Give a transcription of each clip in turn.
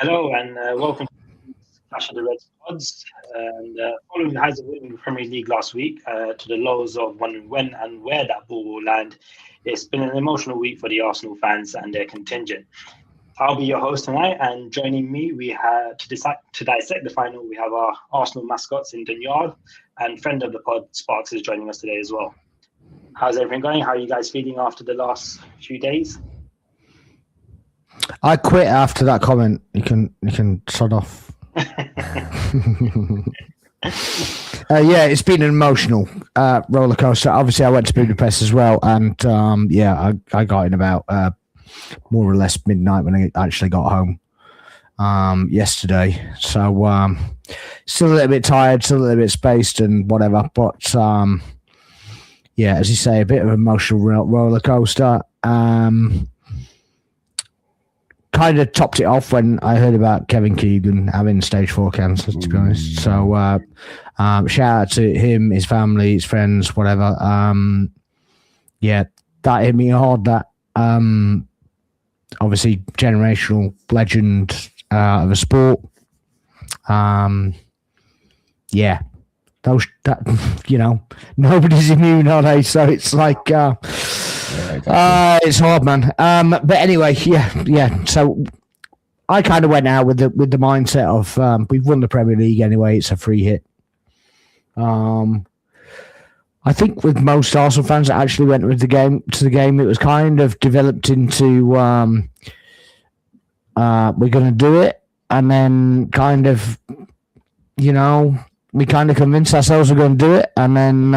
Hello and welcome to Clash of the Reds pods. And following the highs of winning the Premier League last week to the lows of wondering when and where that ball will land, it's been an emotional week for the Arsenal fans and their contingent. I'll be your host tonight, and joining me, we have to dissect the final. We have our Arsenal mascots in Danyaal, and friend of the pod, Sparx, is joining us today as well. How's everything going? How are you guys feeling after the last few days? I quit after that comment. You can sod off. It's been an emotional roller coaster. Obviously, I went to Budapest as well, and I got in about more or less midnight when I actually got home yesterday. So still a little bit tired, still a little bit spaced, and whatever. But as you say, a bit of an emotional roller coaster. Kind of topped it off when I heard about Kevin Keegan having stage 4 cancer, to be honest. So shout out to him, his family, his friends, whatever. That hit me hard. That obviously generational legend of a sport. Nobody's immune, are they? So it's like it's hard, man. But anyway, so I kind of went out with the mindset of we've won the Premier League anyway. It's a free hit. I think with most Arsenal fans that actually went with the game, it was kind of developed into we're going to do it, and then kind of we kind of convinced ourselves we're going to do it, and then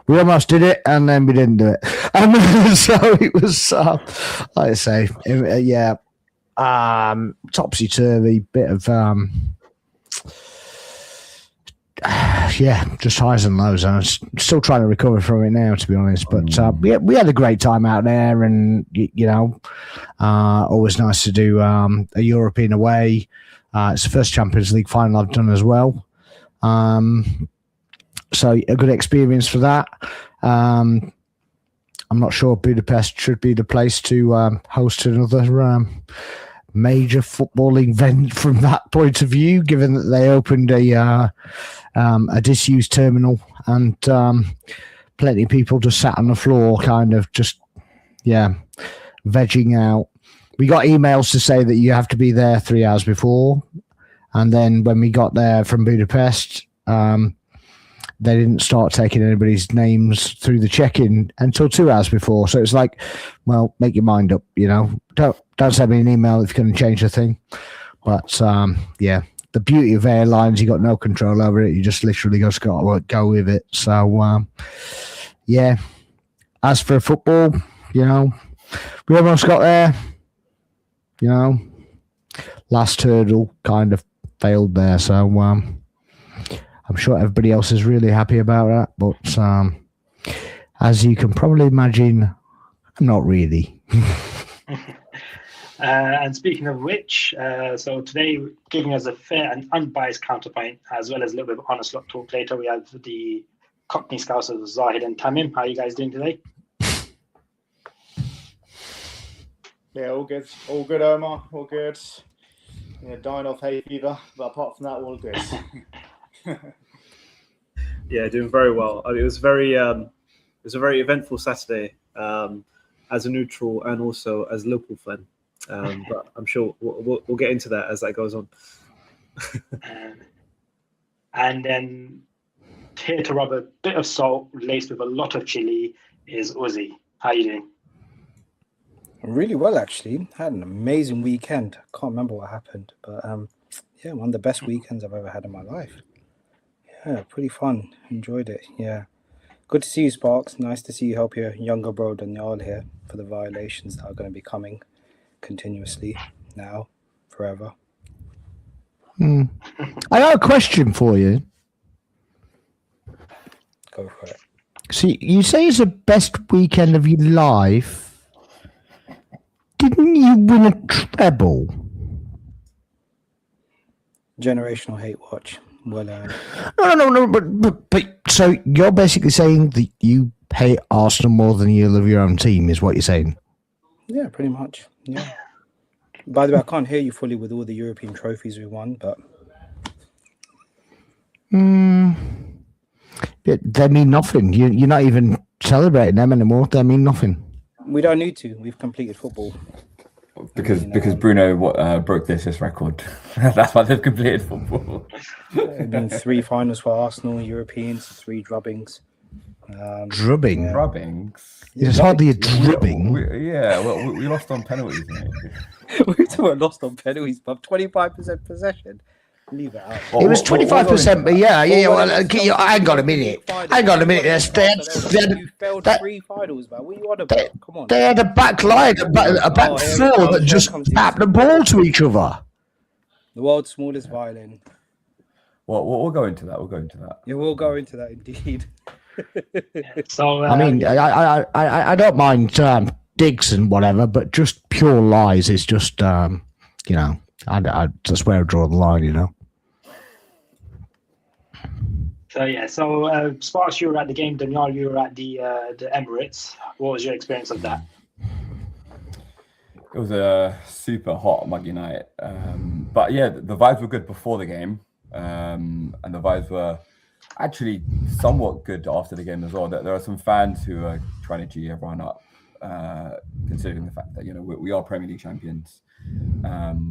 we almost did it, and then we didn't do it. And so it was, like I say, topsy-turvy, bit of, just highs and lows. I'm still trying to recover from it now, to be honest. But we had a great time out there, and, always nice to do a European away. It's the first Champions League final I've done as well. So a good experience for that. I'm not sure Budapest should be the place to host another major footballing event from that point of view, given that they opened a disused terminal and plenty of people just sat on the floor, kind of just vegging out. We got emails to say that you have to be there 3 hours before, and then when we got there from Budapest, they didn't start taking anybody's names through the check-in until 2 hours before. So it's like, well, make your mind up, Don't send me an email if you're going to change the thing. But, the beauty of airlines, you got no control over it. You just literally just got to go with it. So, As for football, we almost got there. Last hurdle kind of failed there. So, I'm sure everybody else is really happy about that, but as you can probably imagine, not really. And speaking of which, so today, giving us a fair and unbiased counterpoint, as well as a little bit of honest talk later, we have the Cockney Scouts of Zahid and Tamim. How are you guys doing today? Yeah, all good. All good, Omar. All good. Dying off hay fever, but apart from that, all good. Yeah, doing very well. I mean, it was a very eventful Saturday as a neutral and also as a local fan. But I'm sure we'll get into that as that goes on. And then here to rub a bit of salt laced with a lot of chili is Uzi. How are you doing? Really well, actually. Had an amazing weekend. I can't remember what happened, but one of the best weekends I've ever had in my life. Yeah, pretty fun. Enjoyed it. Yeah. Good to see you, Sparx. Nice to see you help your younger bro Danyaal here for the violations that are going to be coming continuously now, forever. I got a question for you. Go for it. So you say it's the best weekend of your life. Didn't you win a treble? Generational hate watch. Well, No. But so you're basically saying that you hate Arsenal more than you love your own team, is what you're saying? Yeah, pretty much. Yeah. By the way, I can't hear you fully with all the European trophies we won, but They mean nothing. You're not even celebrating them anymore. They mean nothing. we don't need to. We've completed football. Because Bruno broke the assist record. That's why they've completed football. There've been 3 finals for Arsenal, Europeans, 3 drubbings. Drubbing. Yeah. Drubbings. It's hardly a drubbing. We lost on penalties, mate. We've lost on penalties, but 25% possession. Leave it out. It was 25%, but yeah. Well, hang on a minute. You failed 3 finals, man. What are you on about? Come on. They had a back line, a back four that just tapped the ball to each other. The world's smallest violin. Well, we'll go into that. Yeah, we'll go into that indeed. So I mean, I don't mind digs and whatever, but just pure lies is just, I that's where I draw the line, So Sparx, you were at the game. Danyaal, you were at the Emirates. What was your experience of that? It was a super hot, muggy night. But yeah, the vibes were good before the game. And the vibes were actually somewhat good after the game as well. There are some fans who are trying to G everyone up, considering the fact that, we are Premier League champions. Like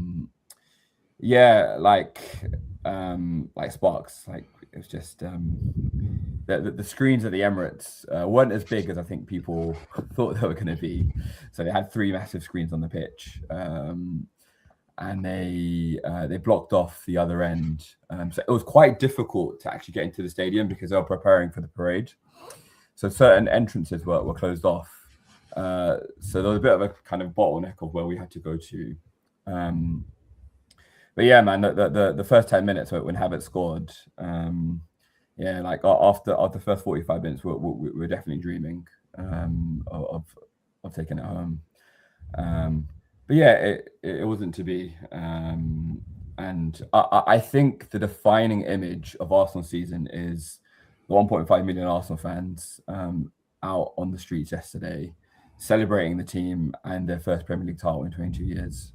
Sparx, it was just the screens at the Emirates weren't as big as I think people thought they were going to be. So they had 3 massive screens on the pitch, and they blocked off the other end. So it was quite difficult to actually get into the stadium because they were preparing for the parade. So certain entrances were closed off. So there was a bit of a kind of bottleneck of where we had to go to. But yeah, man, the first 10 minutes when Havertz scored, after the first 45 minutes, we're definitely dreaming of taking it home. But yeah, it wasn't to be. And I think the defining image of Arsenal season is the 1.5 million Arsenal fans out on the streets yesterday, celebrating the team and their first Premier League title in 22 years.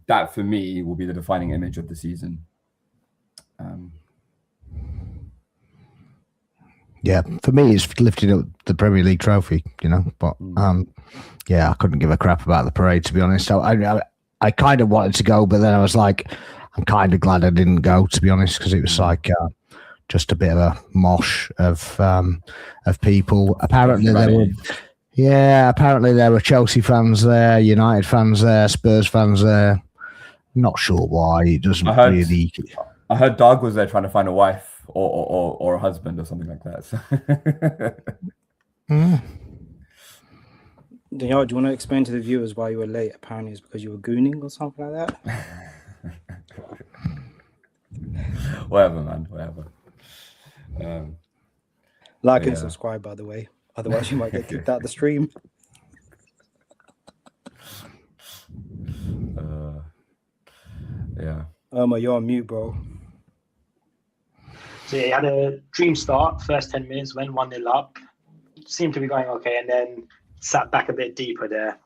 That for me will be the defining image of the season. Yeah, for me, it's lifting up the Premier League trophy, But I couldn't give a crap about the parade, to be honest. I kind of wanted to go, but then I was like, I'm kind of glad I didn't go, to be honest, because it was like just a bit of a mosh of people. Apparently there were Chelsea fans there, United fans there, Spurs fans there. Not sure why. It doesn't really. I heard Dawg was there trying to find a wife or a husband or something like that. So. Danyaal, do you want to explain to the viewers why you were late? Apparently it's because you were gooning or something like that. Whatever, man. Whatever. Like and subscribe, by the way. Otherwise, you might get kicked out of the stream. Omar, you're on mute, bro. So he had a dream start. First 10 minutes, went 1-0 up. Seemed to be going okay, and then sat back a bit deeper there.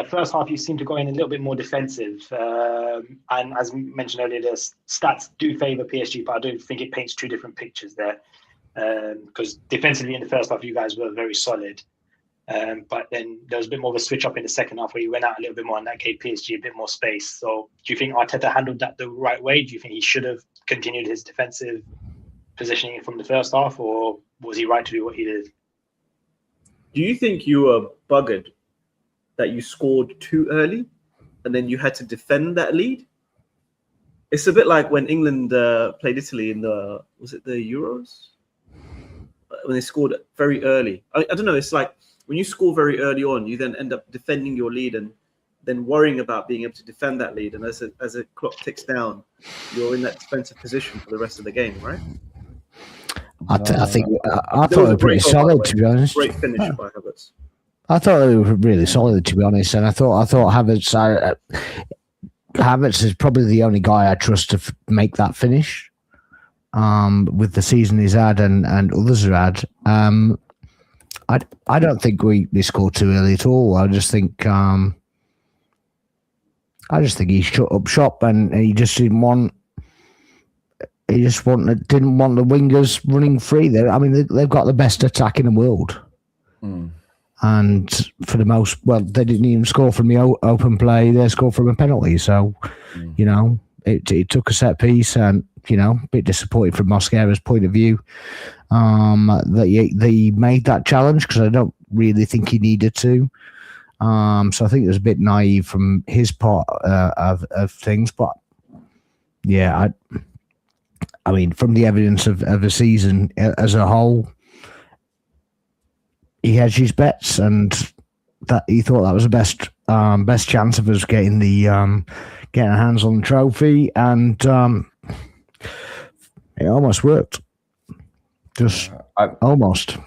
First half you seem to go in a little bit more defensive. And as mentioned earlier, the stats do favour PSG, but I do think it paints 2 different pictures there. Because defensively in the first half, you guys were very solid. But then there was a bit more of a switch up in the second half where you went out a little bit more and that gave PSG a bit more space. So do you think Arteta handled that the right way? Do you think he should have continued his defensive positioning from the first half, or was he right to do what he did? Do you think you were buggered that you scored too early and then you had to defend that lead? It's a bit like when England played Italy in the Euros? When they scored very early. I don't know, it's like when you score very early on, you then end up defending your lead and then worrying about being able to defend that lead. And as a clock ticks down, you're in that defensive position for the rest of the game, right? I thought they were pretty solid, to be honest. Great finish by Havertz. I thought they were really solid, to be honest. And I thought Havertz is probably the only guy I trust to make that finish. With the season he's had and others have had. I don't think we scored too early at all. I just think he shut up shop and he just didn't want. He just didn't want the wingers running free. They've got the best attack in the world, and for the most, they didn't even score from the open play. They scored from a penalty. So, it took a set piece, and a bit disappointed from Mosquera's point of view that he made that challenge, because I don't really think he needed to. So I think it was a bit naive from his part of things, but yeah, I mean, from the evidence of a season as a whole, he hedged his bets, and that he thought that was the best chance of us getting our hands on the trophy, and it almost worked. Just almost.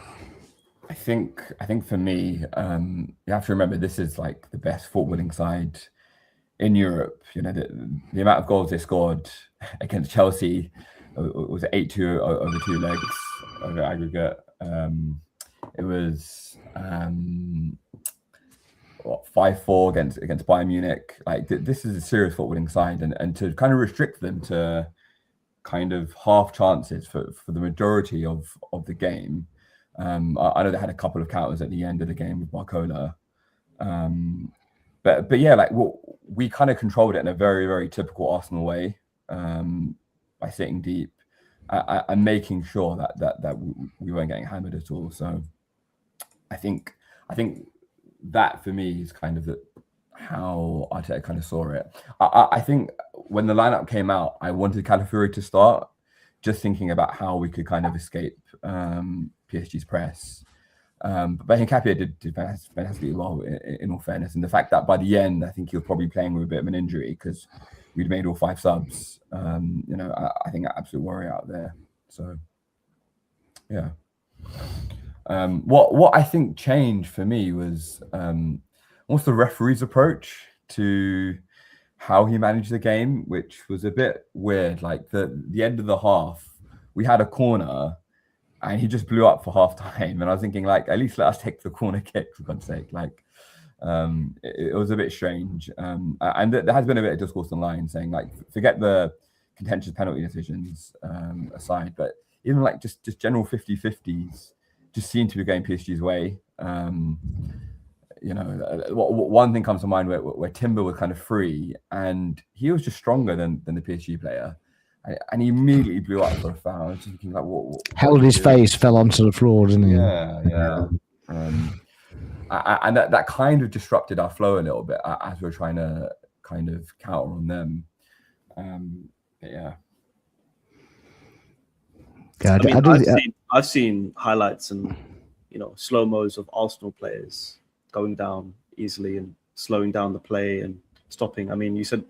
I think for me, you have to remember this is like the best footballing side in Europe. The amount of goals they scored against Chelsea was 8-2 over 2 legs over aggregate. It was 5-4 against Bayern Munich. Like this is a serious footballing side, and to kind of restrict them to kind of half chances for the majority of the game. I know they had a couple of counters at the end of the game with Barcola, but yeah, like we kind of controlled it in a very, very typical Arsenal way, by sitting deep and making sure that we weren't getting hammered at all. So I think that for me is kind of how Arteta kind of saw it. I think when the lineup came out, I wanted Calafiori to start, just thinking about how we could kind of escape PSG's press. But Nketiah did fantastically well, in all fairness. And the fact that by the end, I think he was probably playing with a bit of an injury because we'd made all 5 subs. I think an absolute worry out there. So, yeah. What I think changed for me was what's the referee's approach to how he managed the game, which was a bit weird. Like the end of the half, we had a corner and he just blew up for half time. And I was thinking, like, at least let us take the corner kick, for God's sake. Like, it was a bit strange. And there has been a bit of discourse online saying, like, forget the contentious penalty decisions aside, but even like just general 50-50s just seem to be going PSG's way. One thing comes to mind where Timber was kind of free and he was just stronger than the PSG player. And he immediately blew up for a foul. I was just thinking, like, what held his face, fell onto the floor, didn't he? Yeah. And that kind of disrupted our flow a little bit as we were trying to kind of counter on them. Yeah. I've seen highlights and slow-mos of Arsenal players going down easily and slowing down the play and stopping. I mean, you said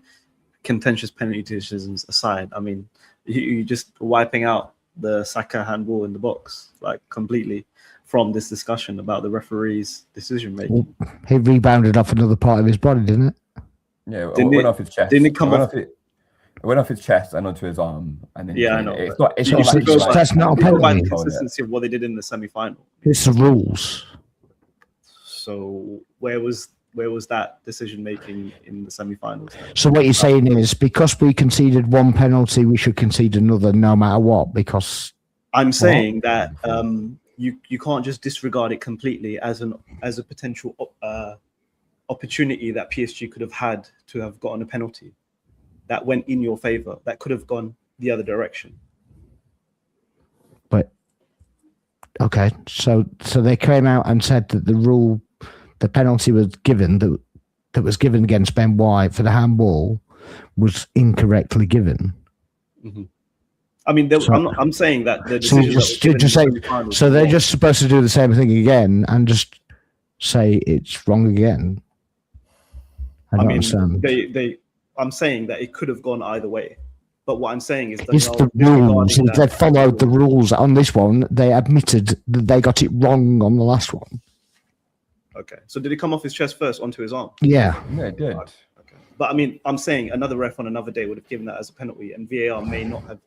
contentious penalty decisions aside. I mean, you just wiping out the Saka handball in the box, like, completely from this discussion about the referee's decision making. He rebounded off another part of his body, didn't it? Yeah, it went off his chest. Didn't it come off? It went off his chest and onto his arm, and then I know. That's not a penalty. The consistency of what they did in the semi-final. It's the rules. So where was that decision making in the semi-finals? So what you're saying is, because we conceded one penalty, we should concede another no matter what? Because I'm saying that you can't just disregard it completely as a potential opportunity that PSG could have had to have gotten a penalty that went in your favor, that could have gone the other direction. But okay, so they came out and said that the penalty was given that was given against Ben White for the handball was incorrectly given. Mm-hmm. I mean, I'm saying that the decision so they're just supposed to do the same thing again and just say it's wrong again. I don't understand. I'm saying that it could have gone either way, but what I'm saying is that it's the rules. If they followed the rules on this one, they admitted that they got it wrong on the last one. Okay, so did it come off his chest first onto his arm? Yeah, it did. Okay. But I mean, I'm saying another ref on another day would have given that as a penalty, and VAR may not have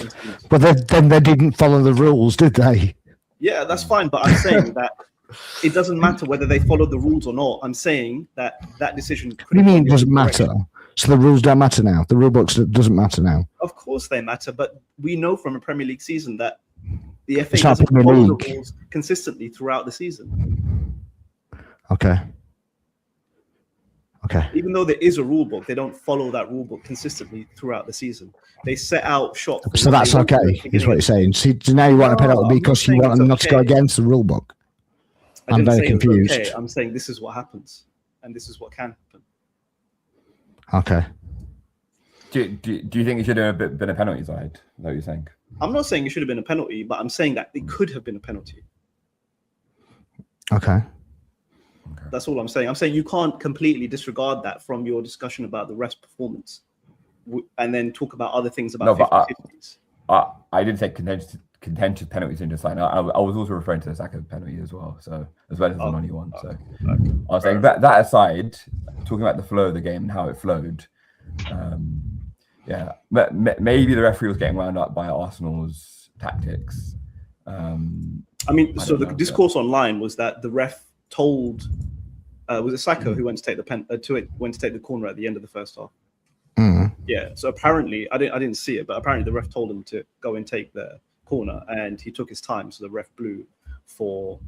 intervened. But then they didn't follow the rules, did they? Yeah, that's fine, but I'm saying that it doesn't matter whether they follow the rules or not. I'm saying that decision. What do you mean it doesn't matter? So the rules don't matter now. The rule books doesn't matter now. Of course they matter, but we know from a Premier League season that the FA It's not doesn't Premier follow the League. rules consistently throughout the season. Okay. Even though there is a rule book, they don't follow that rule book consistently throughout the season. They set out shot. So that's okay, is what you're saying. So now you want a penalty because you want them not to go against the rule book. I'm very confused. Okay. I'm saying this is what happens, and this is what can happen. Okay. Do you think it should have been a penalty, Zahid? Is that what you're saying? I'm not saying it should have been a penalty, but I'm saying that it could have been a penalty. Okay. That's all I'm saying. I'm saying you can't completely disregard that from your discussion about the ref's performance, and then talk about other things about 50-50s. I didn't say contentious penalties in just like I was also referring to the Saka penalty as well, so as well as the Noni one. So I was saying that aside, talking about the flow of the game and how it flowed. Yeah, maybe the referee was getting wound up by Arsenal's tactics. I mean, so the discourse online was that the ref told was it Saka who went to take the corner at the end of the first half. Yeah, so apparently I didn't see it, but apparently the ref told him to go and take the corner, and he took his time, so the ref blew for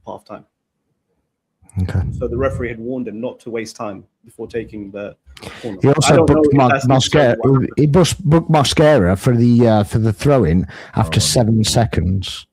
half time. Okay. So the referee had warned him not to waste time before taking the corner. He also booked Mascara. He booked Mascara for the throw-in after 7 seconds.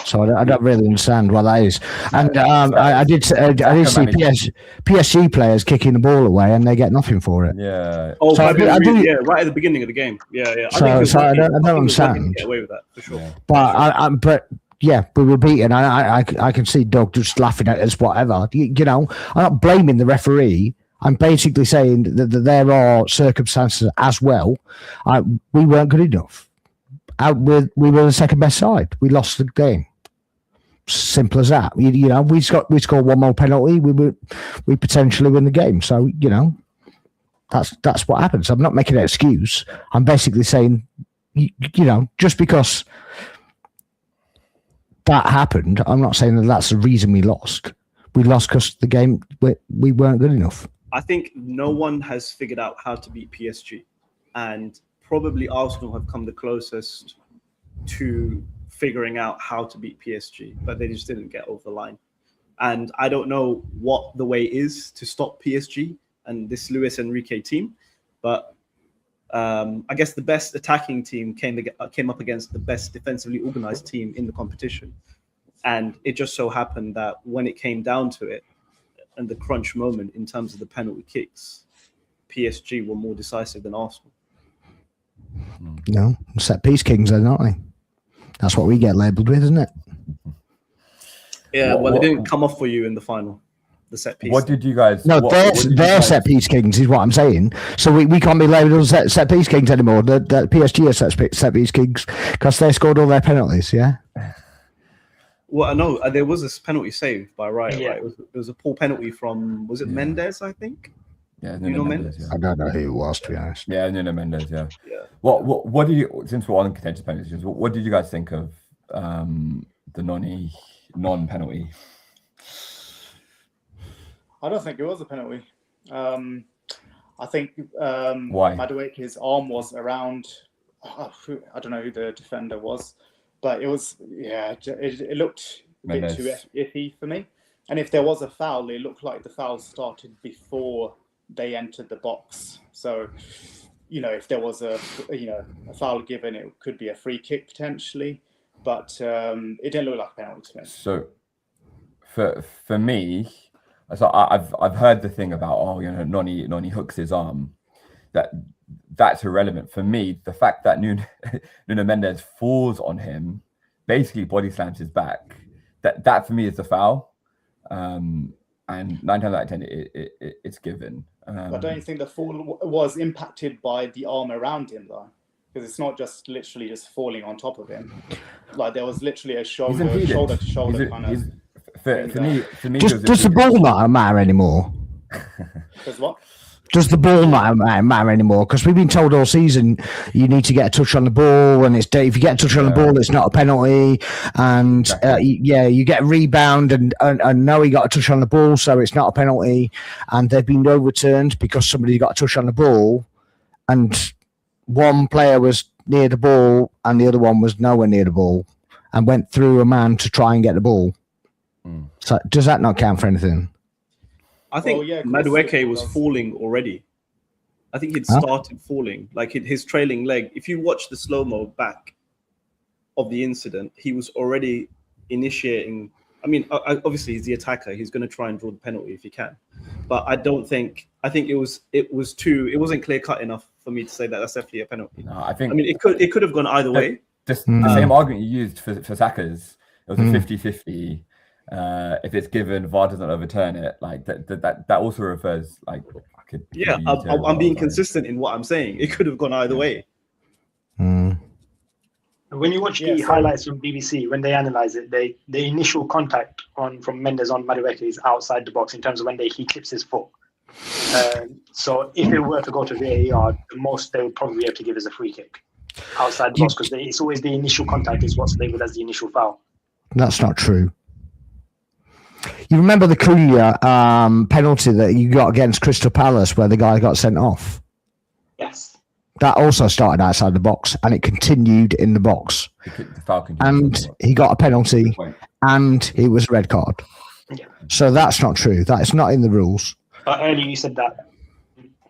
So I don't really understand what that is. And I did see PSG players kicking the ball away, and they get nothing for it. Yeah. Oh, so right at the beginning of the game. Yeah. I don't understand. Get away with that for sure. Yeah. But yeah, we were beaten. I can see Dawg just laughing at us. Whatever. You know, I'm not blaming the referee. I'm basically saying that there are circumstances as well. We weren't good enough. We were the second best side. We lost the game. Simple as that. You know, we scored one more penalty. We potentially win the game. So you know, that's what happens. I'm not making an excuse. I'm basically saying, you know, just because that happened, I'm not saying that's the reason we lost. We lost because the game we weren't good enough. I think no one has figured out how to beat PSG, and probably Arsenal have come the closest to figuring out how to beat PSG, but they just didn't get over the line. And I don't know what the way is to stop PSG and this Luis Enrique team, but I guess the best attacking team came up against the best defensively organized team in the competition. And it just so happened that when it came down to it, and the crunch moment in terms of the penalty kicks, PSG were more decisive than Arsenal. No, set piece kings then, aren't they? That's what we get labelled with, isn't it? Yeah, well, they didn't come off for you in the final, the set piece. What did you guys... No, they're set piece kings is what I'm saying. So we can't be labelled as set piece kings anymore. The PSG are set piece kings because they scored all their penalties, yeah? Well, no, there was this penalty saved by Raya. Yeah. Right? It was a poor penalty from, was it Mendes, I think? Yeah, Nuno Mendes. Yeah. I don't know who it was, to be honest. Yeah, Nuno Mendes. Yeah. What did you? Since we're on contentious penalties, what did you guys think of the non-penalty? I don't think it was a penalty. I think Why? Madueke's arm was around. I don't know who the defender was, but it was. Yeah, it looked a bit too iffy for me. And if there was a foul, it looked like the foul started before they entered the box. So, you know, if there was a foul given, it could be a free kick potentially, but it didn't look like a penalty to me. So, for me, so I've heard the thing about Noni hooks his arm. That's irrelevant for me. The fact that Nuno Mendes falls on him, basically body slams his back. That for me is the foul. And 9 times out of 10, it's given. But don't you think the fall was impacted by the arm around him, though? Because it's not just literally just falling on top of him. Like there was literally a shoulder to shoulder kind of. For me, does the ball not matter anymore? Does what? Does the ball matter anymore? Because we've been told all season you need to get a touch on the ball, and if you get a touch on the ball, it's not a penalty. And you get a rebound, and no, he got a touch on the ball, so it's not a penalty. And there've been no returns because somebody got a touch on the ball, and one player was near the ball, and the other one was nowhere near the ball, and went through a man to try and get the ball. So does that not count for anything? I think Madueke was falling already. I think he'd started falling, like his trailing leg. If you watch the slow-mo back of the incident, he was already initiating. I mean, obviously he's the attacker. He's going to try and draw the penalty if he can. But I think it wasn't clear-cut enough for me to say that that's definitely a penalty. No, it could have gone either way. The same argument you used for Saka's, it was a 50-50. If it's given, VAR doesn't overturn it. Like that also refers like. I'm being consistent in what I'm saying. It could have gone either way. When you watch the highlights from BBC, when they analyze it, the initial contact from Mendes on Madueke is outside the box in terms of when he clips his foot. So if it were to go to VAR, the most they would probably have to give is a free kick outside the box, because it's always the initial contact is what's labelled as the initial foul. That's not true. You remember the Cunha penalty that you got against Crystal Palace where the guy got sent off? Yes. That also started outside the box, and it continued in the box. And he got a penalty, and it was a red card. Yeah. So that's not true. That is not in the rules. But earlier you said that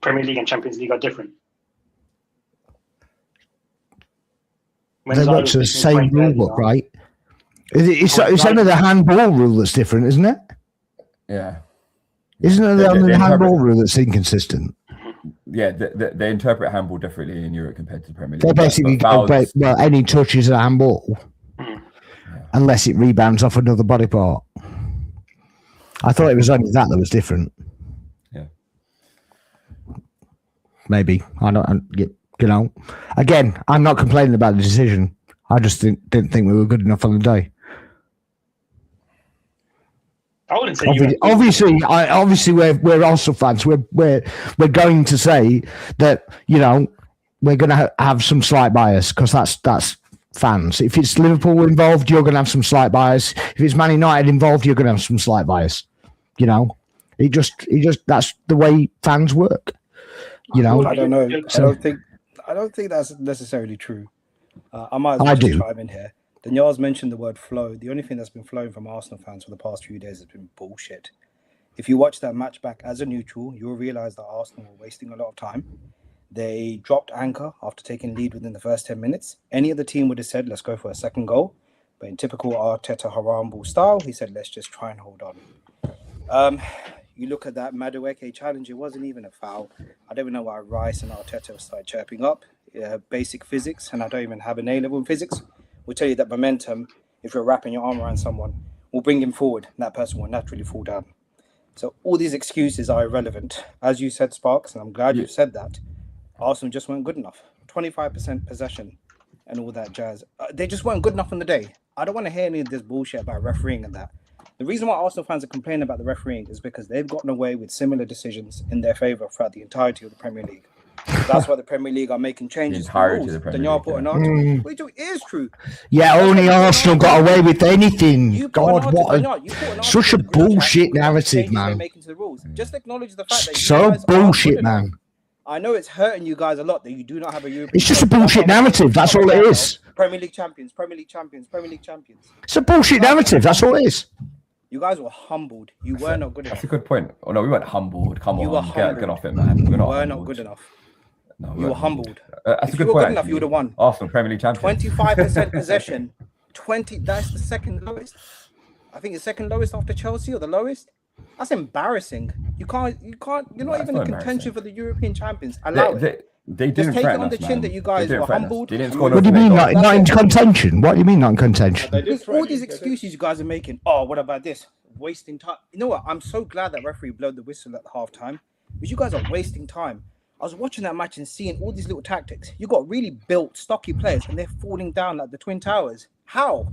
Premier League and Champions League are different. They work to the same rule book, right? It's only the handball rule that's different, isn't it? Yeah. Isn't it only the handball rule that's inconsistent? Yeah, they interpret handball differently in Europe compared to the Premier League. They basically any touch is a handball, unless it rebounds off another body part. I thought it was only that was different. Yeah. Maybe. I don't. Again, I'm not complaining about the decision. I just didn't think we were good enough on the day. I wouldn't say obviously we're Arsenal fans. We're going to say that we're going to have some slight bias because that's fans. If it's Liverpool involved, you're going to have some slight bias. If it's Man United involved, you're going to have some slight bias. It just that's the way fans work. I don't know. I don't think that's necessarily true. I might as well chime in here. Danyaal mentioned the word flow. The only thing that's been flowing from Arsenal fans for the past few days has been bullshit. If you watch that match back as a neutral, you'll realise that Arsenal were wasting a lot of time. They dropped anchor after taking lead within the first 10 minutes. Any other team would have said, let's go for a second goal. But in typical Arteta haram ball style, he said, let's just try and hold on. You look at that Madueke challenge, it wasn't even a foul. I don't even know why Rice and Arteta started chirping up. Basic physics, and I don't even have an A-level in physics, will tell you that momentum, if you're wrapping your arm around someone, will bring him forward, and that person will naturally fall down. So all these excuses are irrelevant. As you said, Sparx, and I'm glad you said that, Arsenal just weren't good enough. 25% possession and all that jazz. They just weren't good enough on the day. I don't want to hear any of this bullshit about refereeing and that. The reason why Arsenal fans are complaining about the refereeing is because they've gotten away with similar decisions in their favour throughout the entirety of the Premier League. That's why the Premier League are making changes. Danyaal put an article. It is true. Yeah, only Arsenal got away with anything. God, such a bullshit narrative, man. Just acknowledge the fact that so bullshit, man. I know it's hurting you guys a lot that you do not have a European. It's just a bullshit narrative. That's all it is. Premier League champions, Premier League champions, Premier League champions. It's a bullshit narrative. That's all it is. You guys were humbled. You were not good enough. That's a good point. Oh no, we weren't humbled. Come on, get off it, man. You were not good enough. No, you were humbled. That's if a good you were point. Good enough, you would have won. Arsenal Premier League champions. 25% possession. 20. That's the second lowest. I think it's second lowest after Chelsea or the lowest. That's embarrassing. You can't. You're not even in contention for the European champions. Allow it. They didn't just take it on the chin that you guys were humbled. What do you mean not in contention? What do you mean not in contention? All these excuses you guys are making. Oh, what about this? Wasting time. You know what? I'm so glad that referee blew the whistle at the half time because you guys are wasting time. I was watching that match and seeing all these little tactics. You got really built, stocky players, and they're falling down like the Twin Towers. How?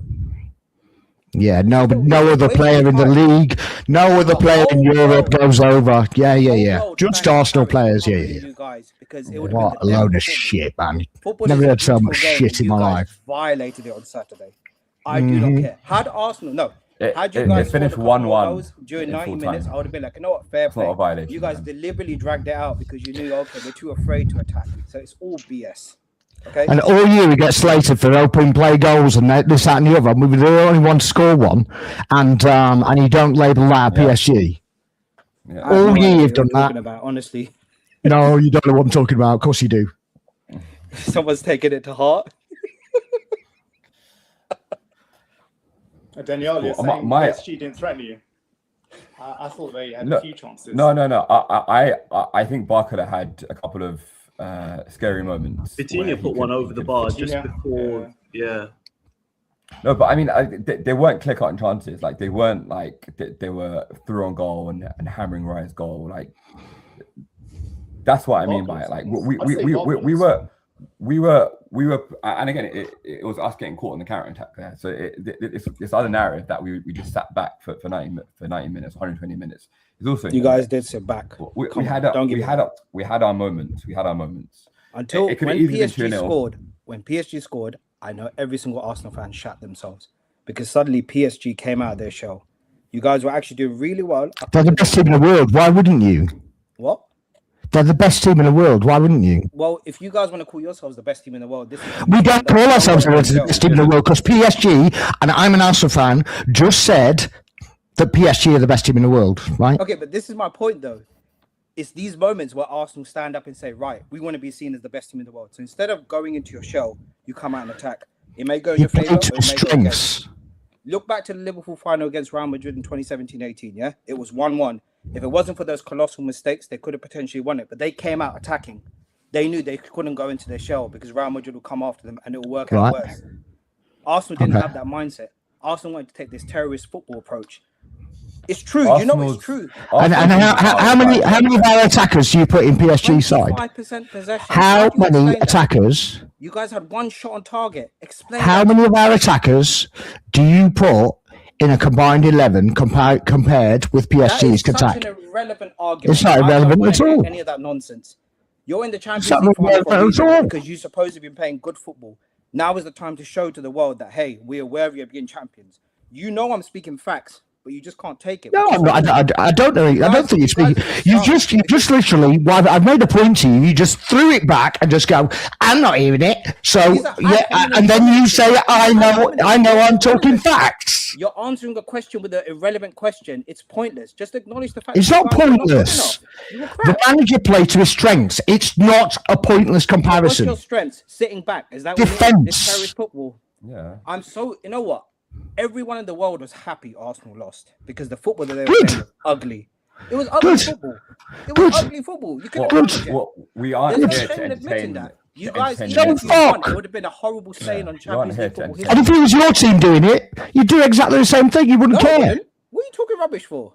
Yeah, no, but no other player in the league, no other player in Europe goes over. Yeah. Just Arsenal players, yeah. You guys, because it would have What a been the load death of shit, man. Football Never is a heard so beautiful much game, shit and in my you guys life. violated it on Saturday. I do not care. Had Arsenal, had you It guys finished scored a couple more 1-1 goals during in 90 full minutes, time. I would have been like, you know what, fair It's not play. a violation, You guys man. deliberately dragged it out because you knew, okay, we're too afraid to attack. So it's all BS. Okay. And all year we get slated for open play goals and this, that, and the other. And we were the only one to score one, and you don't label that PSG. Yeah. All year you've done that. About, honestly. No, you don't know what I'm talking about. Of course you do. Someone's taking it to heart. Danyaal, you're saying PSG didn't threaten you. I thought they had a few chances. No. I think Barca could have had a couple of scary moments. Vitinha put one over the bar just before. Yeah. No, but I mean, they weren't clear-cut chances. Like they weren't like they were through on goal and hammering Ryan's goal. Like that's what I mean by it. Like we were, and again, it was us getting caught in the counter attack there. So it's this other narrative that we just sat back for 90 minutes, 120 minutes. It's also you guys did sit back. We had our moments. Until when PSG scored. When PSG scored, I know every single Arsenal fan shat themselves because suddenly PSG came out of their shell. You guys were actually doing really well. They're the best team in the world. Why wouldn't you? What? They're the best team in the world. Why wouldn't you? Well, if you guys want to call yourselves the best team in the world, we don't call ourselves the best team in the world because PSG, and I'm an Arsenal fan, just said that PSG are the best team in the world, right? Okay, but this is my point, though. It's these moments where Arsenal stand up and say, right, we want to be seen as the best team in the world. So instead of going into your shell, you come out and attack. It may go in your favor, or it may go against. Look back to the Liverpool final against Real Madrid in 2017-18, yeah? It was 1-1. If it wasn't for those colossal mistakes, they could have potentially won it. But they came out attacking. They knew they couldn't go into their shell because Real Madrid would come after them and it will work out worse. Arsenal didn't have that mindset. Arsenal wanted to take this terrorist football approach. It's true. It's true. And how many of our attackers do you put in PSG side? 5% possession. How many attackers? You guys had one shot on target. Explain. How many of our attackers do you put in a combined 11 compared with PSG's attack? That's such an irrelevant argument. It's not irrelevant at all. Any of that nonsense. You're in the Champions League final because you supposed to be playing good football. Now is the time to show to the world that, hey, we're worthy of being champions. You know I'm speaking facts, but you just can't take it. No, I'm not, I don't know. I don't think you're speaking. You just literally, I've made a point to you. You just threw it back and just go, I'm not hearing it. So, and then you say, I know I'm talking facts. You're answering a question with an irrelevant question. It's pointless. Just acknowledge the fact. It's not pointless. The manager played to his strengths. It's not a pointless comparison. What's your strengths? Sitting back. Is that defense? This terrorist football. Yeah. You know what? Everyone in the world was happy Arsenal lost because the football that they were playing was ugly. It was ugly football. It was ugly football. You couldn't we aren't There's here no to shame in admitting that. You guys, it would have been a horrible saying on Champions League football history. And if it was your team doing it, you'd do exactly the same thing. You wouldn't care. What are you talking rubbish for?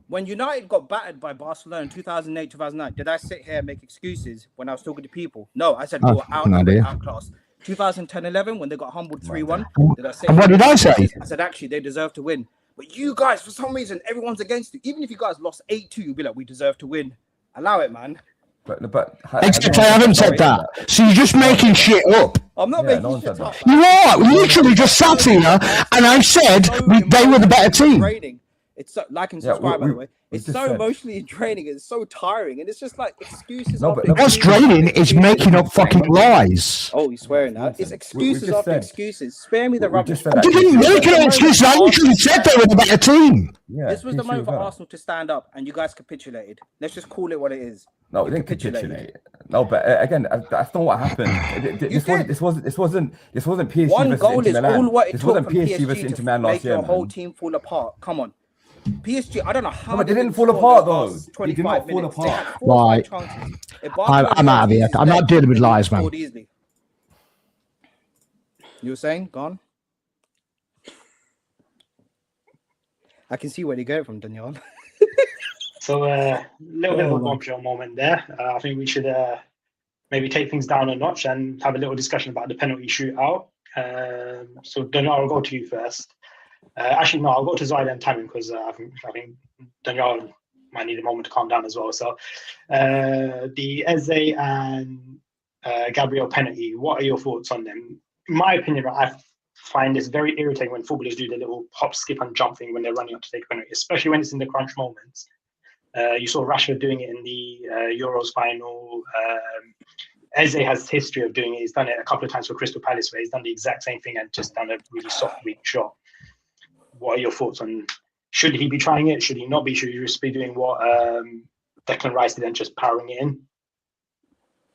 When United got battered by Barcelona in 2008, 2009, did I sit here and make excuses when I was talking to people? No, I said we were outclassed. 2010-11, when they got humbled 3-1, did I say? And what did I say? I said, actually, they deserve to win. But you guys, for some reason, everyone's against you. Even if you guys lost 8-2, you'll be like, we deserve to win. Allow it, man. But I haven't said that. So you're just making shit up. I'm not making shit up. You are. We literally just sat here and I said they were the better team. It's so, like and subscribe, by the way. It's so emotionally draining. It's so tiring. And it's just like excuses. What's draining is making up fucking lies. Oh, you're swearing now. It's excuses after excuses. Spare me the rubbish. I didn't make an excuse. I literally said they were the better team. Yeah, this was the moment for Arsenal to stand up and you guys capitulated. Let's just call it what it is. No, we didn't capitulate. No, but again, that's not what happened. This wasn't PSG. One goal is all what it took from PSG to make your whole team fall apart. Come on. PSG, I don't know how. But they didn't fall apart though. They did not fall apart. Right. I'm out of here. I'm not dealing with lies, man. You were saying? Gone? I can see where they go from, Danyaal. So a little bit of a bombshell moment there. I think we should maybe take things down a notch and have a little discussion about the penalty shootout. So Danyaal, I'll go to you first. Actually, no, I'll go to Zahid and Tamim because I think Danyaal might need a moment to calm down as well. So the Eze and Gabriel penalty, what are your thoughts on them? In my opinion, I find this very irritating when footballers do the little hop, skip, and jump thing when they're running up to take a penalty, especially when it's in the crunch moments. You saw Rashford doing it in the Euros final. Eze has history of doing it. He's done it a couple of times for Crystal Palace, where he's done the exact same thing and just done a really soft, weak shot. What are your thoughts on, should he be trying it? Should he not be? Should he just be doing what Declan Rice did and just powering it in?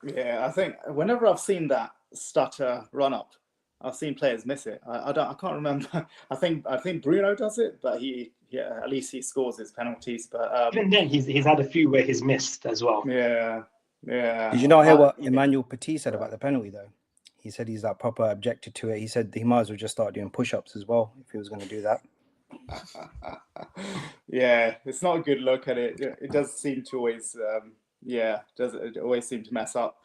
Yeah, I think whenever I've seen that stutter run up, I've seen players miss it. I can't remember. I think Bruno does it, but at least he scores his penalties. But even then, he's had a few where he's missed as well. Yeah. Did you not hear what Emmanuel Petit said about the penalty though? He said he's like proper objected to it. He said he might as well just start doing push-ups as well if he was going to do that. Yeah, it's not a good look at it. It does seem to always, it always seem to mess up.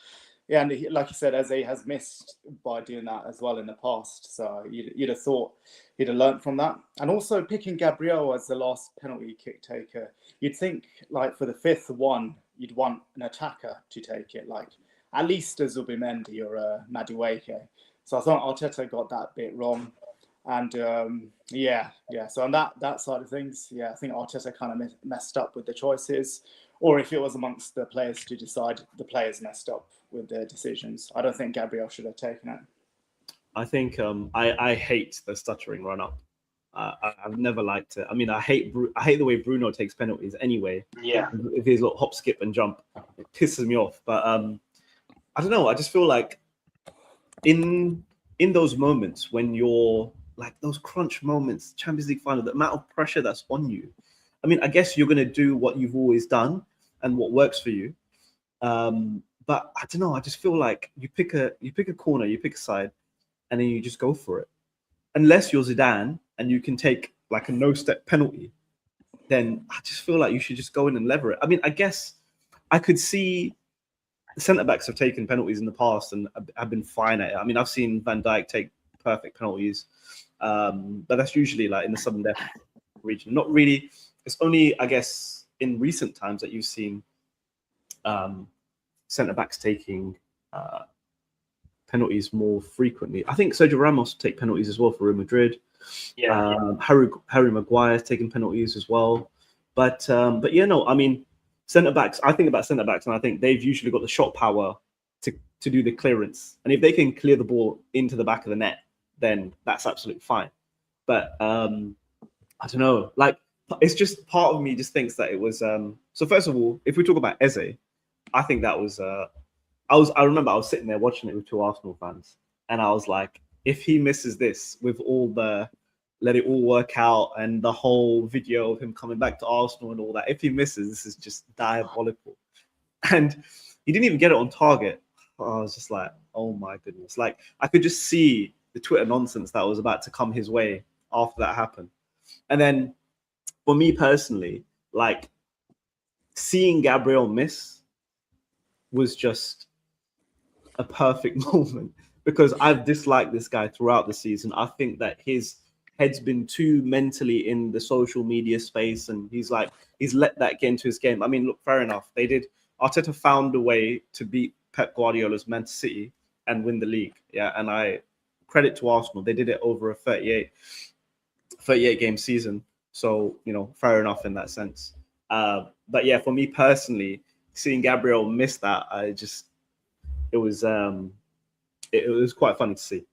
Yeah, and like you said, Eze has missed by doing that as well in the past. So you'd have thought he'd have learnt from that. And also picking Gabriel as the last penalty kick taker, you'd think like for the fifth one, you'd want an attacker to take it, like at least a Zubimendi or a Madueke. So I thought Arteta got that bit wrong. And so on that side of things, I think Arteta kind of messed up with the choices. Or if it was amongst the players to decide, the players messed up with their decisions. I don't think Gabriel should have taken it. I think I hate the stuttering run up. I've never liked it. I mean, I hate the way Bruno takes penalties anyway. Yeah. If he's like hop, skip, and jump, it pisses me off. But I don't know. I just feel like in those moments when you're like those crunch moments, Champions League final, the amount of pressure that's on you. I mean, I guess you're going to do what you've always done and what works for you. But I don't know. I just feel like you pick a corner, you pick a side, and then you just go for it. Unless you're Zidane and you can take like a no-step penalty, then I just feel like you should just go in and lever it. I mean, I guess I could see the centre-backs have taken penalties in the past and have been fine at it. I mean, I've seen Van Dijk take perfect penalties, but that's usually like in the sudden death region. Not really. It's only, I guess, in recent times that you've seen centre-backs taking penalties more frequently. I think Sergio Ramos will take penalties as well for Real Madrid. Harry Maguire's taking penalties as well. But I mean, centre-backs, I think about centre-backs and I think they've usually got the shot power to do the clearance. And if they can clear the ball into the back of the net, then that's absolutely fine. But I don't know, like, it's just part of me just thinks that it was so first of all, if we talk about Eze, I think that was I remember I was sitting there watching it with two Arsenal fans and I was like, if he misses this with all the let it all work out and the whole video of him coming back to Arsenal and all that, if he misses, this is just diabolical. And he didn't even get it on target. I was just like, oh my goodness. Like, I could just see the Twitter nonsense that was about to come his way after that happened. And then for me personally, like, seeing Gabriel miss was just a perfect moment because I've disliked this guy throughout the season. I think that his head's been too mentally in the social media space and he's let that get into his game. I mean, look, fair enough. Arteta found a way to beat Pep Guardiola's Man City and win the league. Yeah, and I credit to Arsenal. They did it over a 38 game season. So, fair enough in that sense. But yeah, for me personally, seeing Gabriel miss that, it was quite funny to see.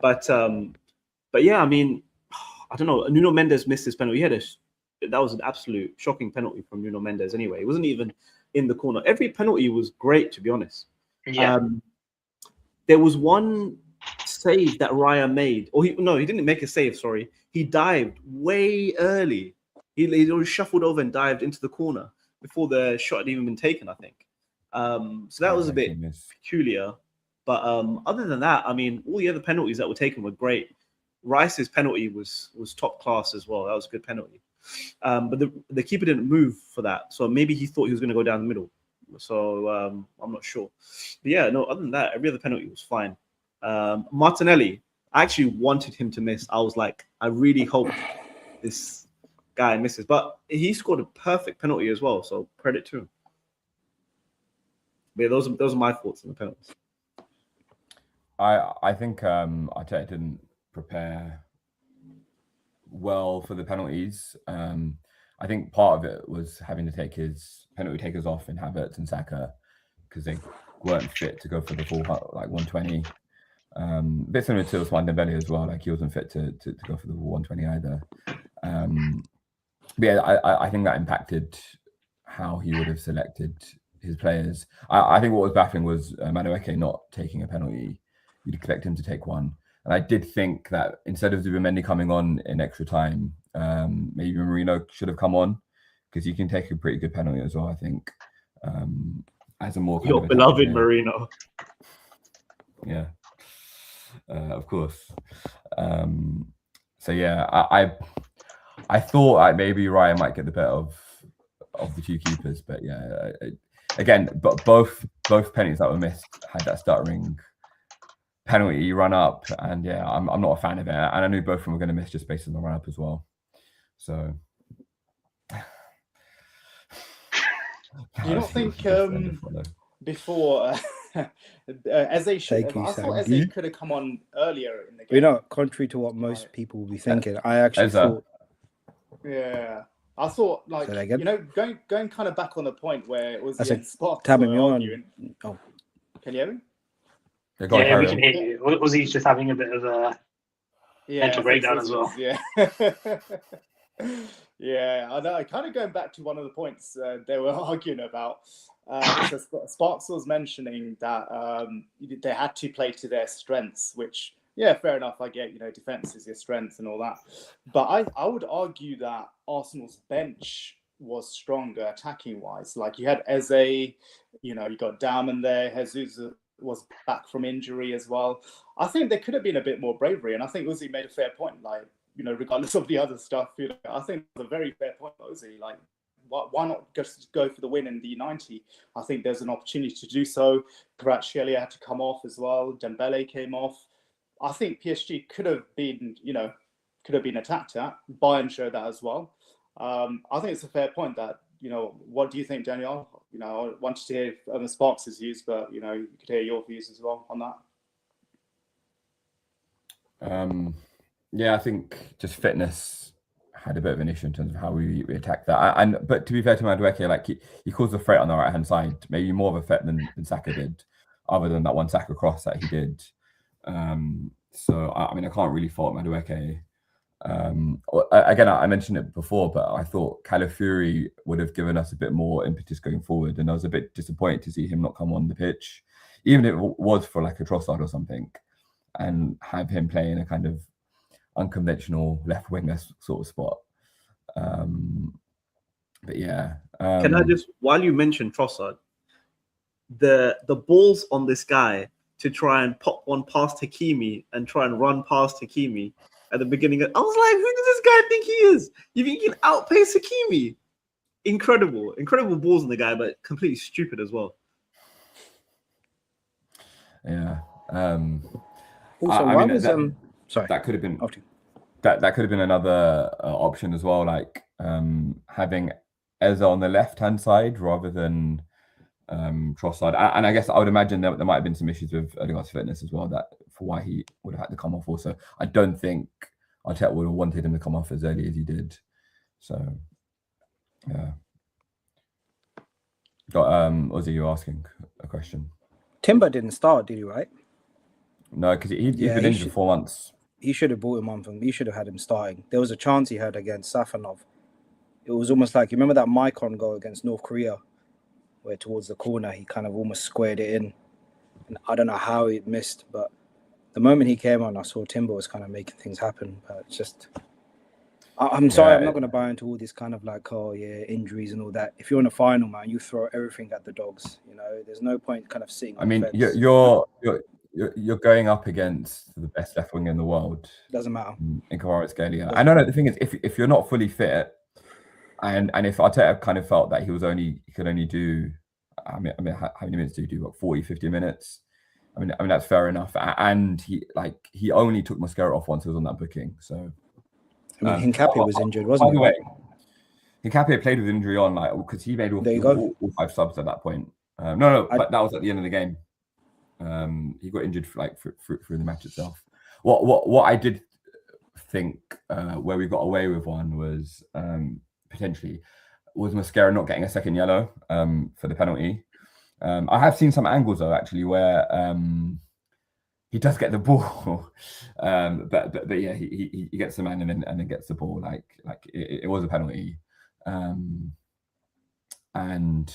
But yeah, I mean, I don't know. Nuno Mendes missed his penalty. That was an absolute shocking penalty from Nuno Mendes anyway. It wasn't even in the corner. Every penalty was great, to be honest. Yeah. There was one save that Raya made. He didn't make a save, sorry. He dived way early. He already shuffled over and dived into the corner before the shot had even been taken, I think. So that was a bit peculiar. But other than that, I mean, all the other penalties that were taken were great. Rice's penalty was top class as well. That was a good penalty. But the keeper didn't move for that. So maybe he thought he was going to go down the middle. So I'm not sure. But yeah, no, other than that, every other penalty was fine. Martinelli, I actually wanted him to miss. I was like, I really hope this guy misses. But he scored a perfect penalty as well, so credit to him. But yeah, those are my thoughts on the penalties. I think Arteta didn't prepare well for the penalties. I think part of it was having to take his penalty takers off in Havertz and Saka because they weren't fit to go for the full like 120. A bit similar to Ousmane Dembele as well. Like he wasn't fit to go for the full 120 either. But yeah, I think that impacted how he would have selected his players. I think what was baffling was Madueke not taking a penalty. You'd expect him to take one. And I did think that instead of Zubimendi coming on in extra time, maybe Marino should have come on because he can take a pretty good penalty as well, I think. As a more kind your of beloved player. Marino. Yeah, of course. So yeah, I thought maybe Raya might get the better of the two keepers, but yeah, again, but both penalties that were missed had that stuttering penalty run up, and yeah, I'm not a fan of it, and I knew both of them were going to miss just based on the run up as well. So, you don't think before Eze could have come on earlier in the game? You know, contrary to what most people will be thinking, I actually thought. Yeah, I thought going kind of back on the point where it was Sparx arguing. Oh, can you hear me? Yeah, we can hear you. Was he just having a bit of a mental breakdown as well? Yeah. Yeah, I know. Kind of going back to one of the points they were arguing about. So Sparx was mentioning that they had to play to their strengths, which, yeah, fair enough. I get, defense is your strength and all that. But I would argue that Arsenal's bench was stronger attacking wise. Like you had Eze, you got Dalman there, Jesus was back from injury as well. I think there could have been a bit more bravery, and I think Uzi made a fair point. Like, regardless of the other stuff, I think it was a very fair point, Uzi. Like, why not just go for the win in the 90? I think there's an opportunity to do so. Kvaratskhelia had to come off as well. Dembele came off. I think PSG could have been attacked at. Bayern showed that as well. I think it's a fair point that, what do you think, Danyaal? I wanted to hear Sparks' views, but, you could hear your views as well on that. Yeah, I think just fitness had a bit of an issue in terms of how we attacked that. But to be fair to Madueke, like he caused a threat on the right hand side, maybe more of a threat than Saka did, other than that one Saka cross that he did. So I can't really fault Madueke. Again, I mentioned it before, but I thought Calafiori would have given us a bit more impetus going forward, and I was a bit disappointed to see him not come on the pitch, even if it was for like a Trossard or something, and have him play in a kind of unconventional left winger sort of spot. But yeah, can I just, while you mention Trossard, the balls on this guy to try and pop one past Hakimi and try and run past Hakimi at the beginning, I was like, who does this guy think he is? You think he can outpace Hakimi? Incredible balls on the guy, but completely stupid as well. Yeah. Also, sorry, that could have been that could have been another option as well, like having Eze on the left hand side rather than Trossard. And I guess I would imagine there might have been some issues with Odegaard's fitness as well, that for why he would have had to come off also. I don't think Arteta would have wanted him to come off as early as he did. So yeah. Got Ozzy, you're asking a question. Timber didn't start, did he, right? No, because he's been injured for 4 months. He should have brought him on he should have had him starting. There was a chance he had against Safanov. It was almost like, you remember that Maicon goal against North Korea, where towards the corner he kind of almost squared it in, and I don't know how he missed, but the moment he came on, I saw Timber was kind of making things happen. But it's just, I'm sorry, I'm not going to buy into all this kind of like, injuries and all that. If you're in a final, man, you throw everything at the Dogs. There's no point kind of sitting. I mean, you're going up against the best left winger in the world. Doesn't matter. In Kvaratskhelia. I know the thing is, if you're not fully fit, and if Arteta kind of felt that he could only do, how many minutes do you do? What, 40, 50 minutes? I mean that's fair enough. And he only took Mosquera off once he was on that booking. So I mean, Hincapié was injured, wasn't he? By the way, Hincapié played with injury on, because he made all 5 subs at that point. But that was at the end of the game. He got injured through the match itself. What I did think where we got away with one was potentially was Mosquera not getting a second yellow for the penalty. I have seen some angles though actually where he does get the ball, but yeah, he gets the man and then gets the ball. It was a penalty, and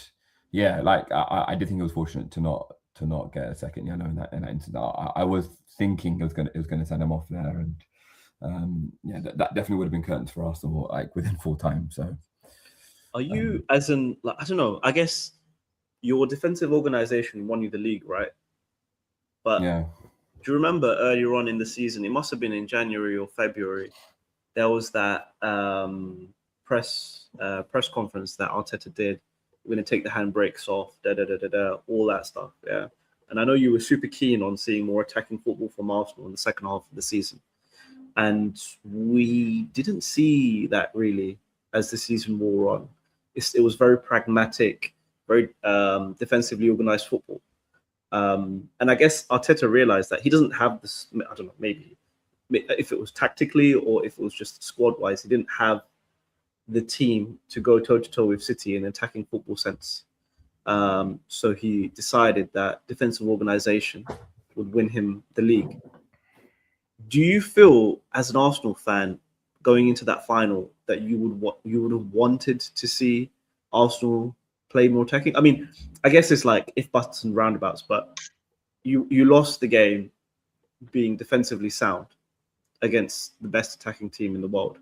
yeah, I did think it was fortunate to not get a second yellow in that incident. I was thinking it was gonna send him off there, and yeah, that definitely would have been curtains for Arsenal within full time. So, are you I don't know? I guess your defensive organization won you the league, right? But yeah. Do you remember earlier on in the season? It must have been in January or February. There was that press conference that Arteta did. We're going to take the handbrakes off, all that stuff. Yeah, and I know you were super keen on seeing more attacking football from Arsenal in the second half of the season, and we didn't see that really as the season wore on. It was very pragmatic, very defensively organized football. And I guess Arteta realized that he doesn't have this. I don't know, maybe if it was tactically or if it was just squad-wise, he didn't have the team to go toe-to-toe with City in an attacking football sense. So he decided that defensive organization would win him the league. Do you feel, as an Arsenal fan, going into that final, that you would have wanted to see Arsenal play more attacking? I mean, I guess it's like if buts and roundabouts, but you lost the game being defensively sound against the best attacking team in the world.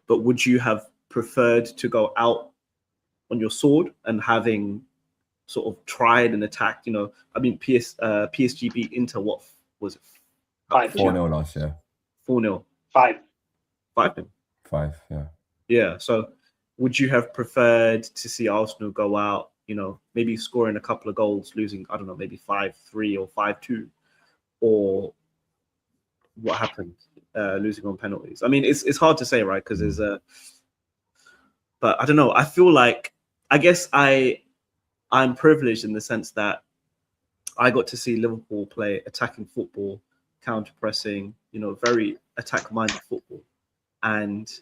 But would you have preferred to go out on your sword and having sort of tried an attack? You know, I mean, PSG beat Inter. What was it? 4-0 last year. 4-0. 5. 5. Yeah. Yeah. So, would you have preferred to see Arsenal go out, maybe scoring a couple of goals, losing, I don't know, maybe 5-3 or 5-2, or what happened, losing on penalties? I mean, it's hard to say, right? Because but I don't know. I feel like, I guess I'm privileged in the sense that I got to see Liverpool play attacking football, counter-pressing, very attack-minded football. And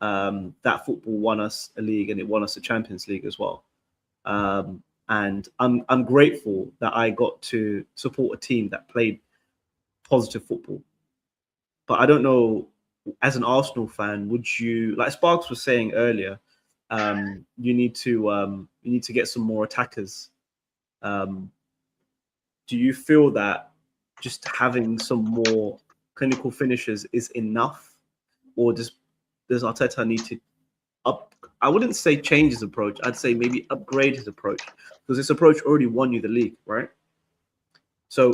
that football won us a league, and it won us a Champions League as well. And I'm grateful that I got to support a team that played positive football. But I don't know, as an Arsenal fan, would you, like Sparx was saying earlier, you need to get some more attackers. Do you feel that just having some more clinical finishers is enough, or does Arteta need to I wouldn't say change his approach. I'd say maybe upgrade his approach, because this approach already won you the league, right? So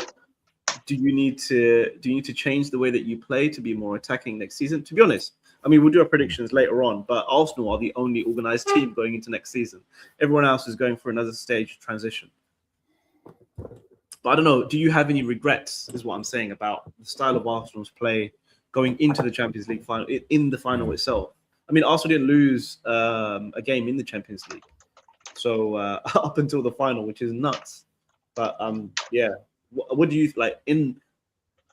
do you need to change the way that you play to be more attacking next season? To be honest, I mean, we'll do our predictions later on, but Arsenal are the only organized team going into next season. Everyone else is going for another stage of transition. But I don't know, do you have any regrets, is what I'm saying, about the style of Arsenal's play going into the Champions League final, in the final itself? I mean, Arsenal didn't lose a game in the Champions League, so up until the final, which is nuts. But yeah, what do you like in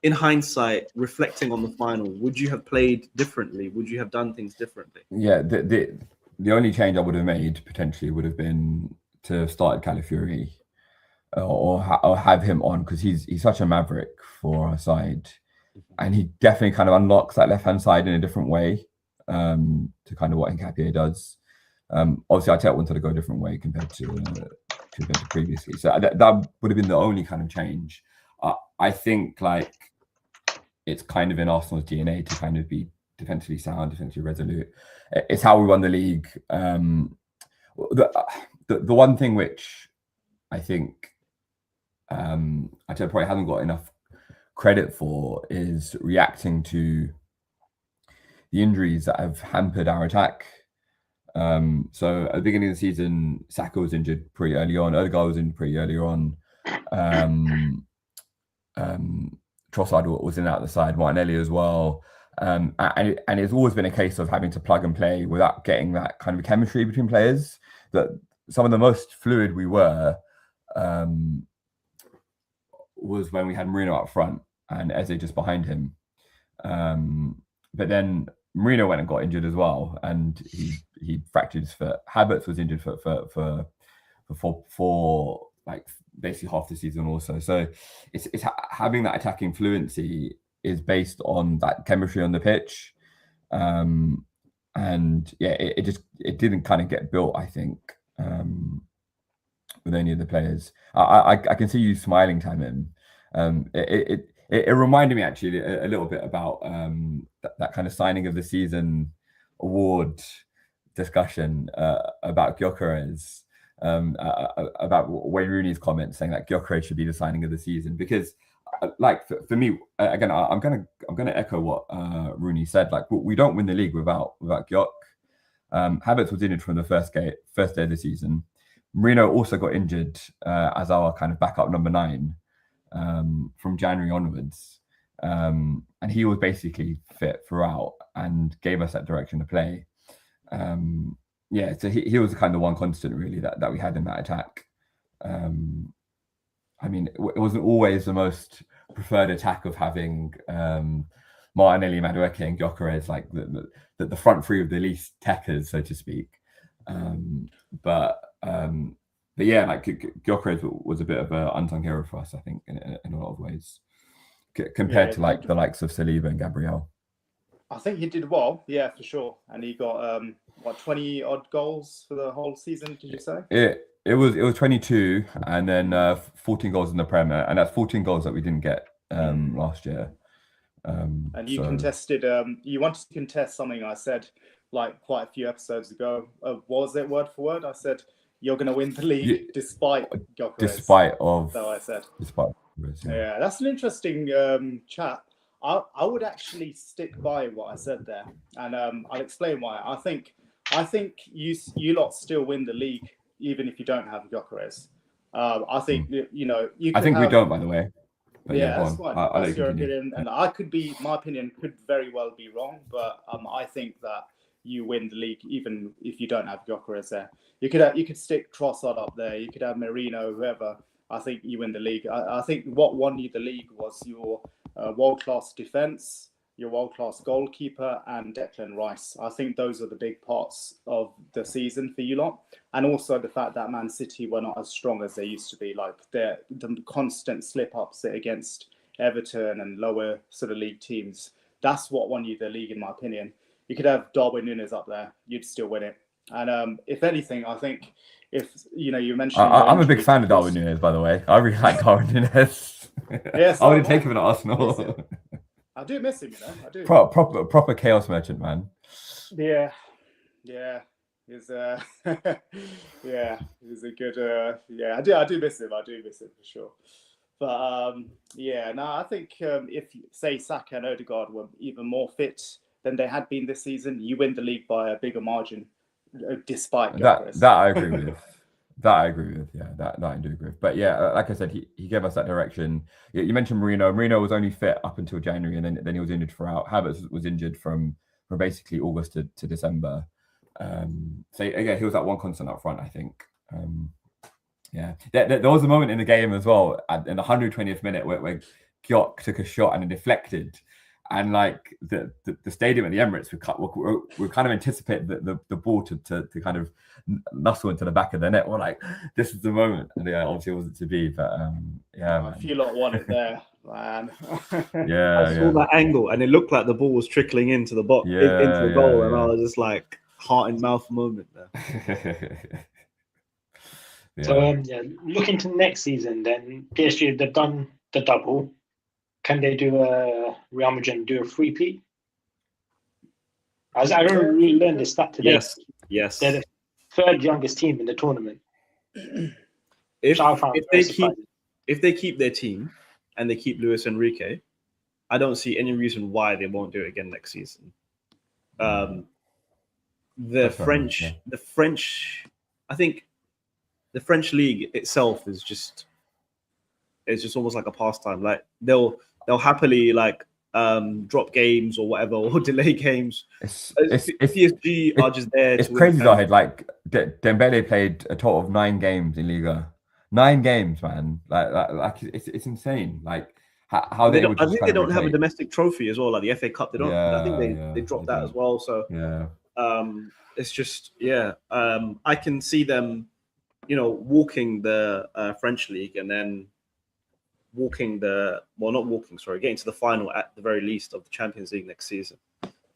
hindsight, reflecting on the final? Would you have played differently? Would you have done things differently? Yeah, the only change I would have made potentially would have been to have started Calafiori or have him on, because he's such a maverick for our side, and he definitely kind of unlocks that left hand side in a different way. To kind of what Hincapié does. Obviously, Arteta wanted to go a different way compared to previously. So that would have been the only kind of change. I think it's kind of in Arsenal's DNA to kind of be defensively sound, defensively resolute. It's how we won the league. The one thing which I think Arteta probably hasn't got enough credit for is reacting to the injuries that have hampered our attack. So at the beginning of the season, Saka was injured pretty early on. Odegaard was injured pretty early on. Trossard was in at the side, Martinelli as well. And it's always been a case of having to plug and play without getting that kind of chemistry between players. That some of the most fluid we were was when we had Marino up front and Eze just behind him. But then Marino went and got injured as well, and he fractured his foot. Havertz was injured for like basically half the season also. So it's having that attacking fluency is based on that chemistry on the pitch. And yeah, it didn't kind of get built, I think, with any of the players. I can see you smiling, Tamim. It reminded me actually a little bit about that kind of signing of the season award discussion about Gyökeres, about Wayne Rooney's comment saying that Gyökeres should be the signing of the season, because like for me, again, I'm gonna echo what Rooney said. Like, we don't win the league without Gyök. Havertz was injured from the first day of the season. Marino also got injured as our kind of backup number 9 from January onwards, and he was basically fit throughout and gave us that direction to play. Yeah, so he was kind of one constant really that we had in that attack. I mean, it wasn't always the most preferred attack of having Martinelli, Madueke, and Gyökeres, like the front three of the least techers, so to speak. But yeah, like Gyökeres was a bit of an unsung hero for us, I think, in a lot of ways, compared to like the likes of Saliba and Gabriel. I think he did well, yeah, for sure. And he got 20 odd goals for the whole season, did you say? It was 22, and then 14 goals in the Premier, and that's 14 goals that we didn't get last year. And you contested, you wanted to contest something I said like quite a few episodes ago. Was it word for word? I said you're going to win the league despite Gyökeres. Despite of. So I said. Despite. Yeah, that's an interesting chat. I would actually stick by what I said there, and I'll explain why. I think you lot still win the league even if you don't have Gyökeres. I think you. I think we don't, by the way. But yeah, that's fine. That's your opinion, and my opinion could very well be wrong, but I think that you win the league even if you don't have Gyökeres there. You could stick Trossard up there. You could have Marino, whoever. I think you win the league. I think what won you the league was your world-class defense, your world-class goalkeeper, and Declan Rice. I think those are the big parts of the season for you lot. And also the fact that Man City were not as strong as they used to be. Like the constant slip-ups against Everton and lower sort of league teams. That's what won you the league, in my opinion. You could have Darwin Núñez up there. You'd still win it. And if anything, I think if, you mentioned... I'm a big fan of Darwin Núñez, by the way. I really like Darwin Núñez. Yes, I would take him at Arsenal. I do miss him, I do. Proper chaos merchant, man. Yeah. He's he's a good. I do miss him. I do miss him for sure. But I think if say Saka and Odegaard were even more fit than they had been this season, you win the league by a bigger margin, despite that I agree with. That I agree with. Yeah, that I do agree with. But yeah, like I said, he gave us that direction. You mentioned Marino. Marino was only fit up until January, and then he was injured throughout. Havertz was injured from basically August to December. So again, he was that one constant up front, I think. There was a moment in the game as well, in the 120th minute, where Gyök took a shot and it deflected. And like the stadium at the Emirates, we kind of anticipated the ball to kind of nuzzle into the back of the net. We're like, this is the moment, and obviously it wasn't to be. But a few lot won it there, man. I saw that angle, and it looked like the ball was trickling into the box, into the goal, and I was just like heart in mouth moment there. So looking to next season, then PSG, they've done the double. Can they do Real Madrid do a three-peat? I don't really learn this stat today. Yes. They're the third youngest team in the tournament. If they keep their team and they keep Luis Enrique, I don't see any reason why they won't do it again next season. The French league itself is just it's just almost like a pastime. Like they'll happily like drop games or whatever, or delay games. PSG are just there. It's to crazy, win. Zahid. Like Dembele played a total of 9 games in Liga. 9 games, man. Like it's insane. Like how they able to I think kind they of don't have a rotate. domestic trophy as well, like the FA Cup. They don't. I think they dropped that as well. So it's just I can see them, walking the French league and then getting to the final at the very least of the Champions League next season,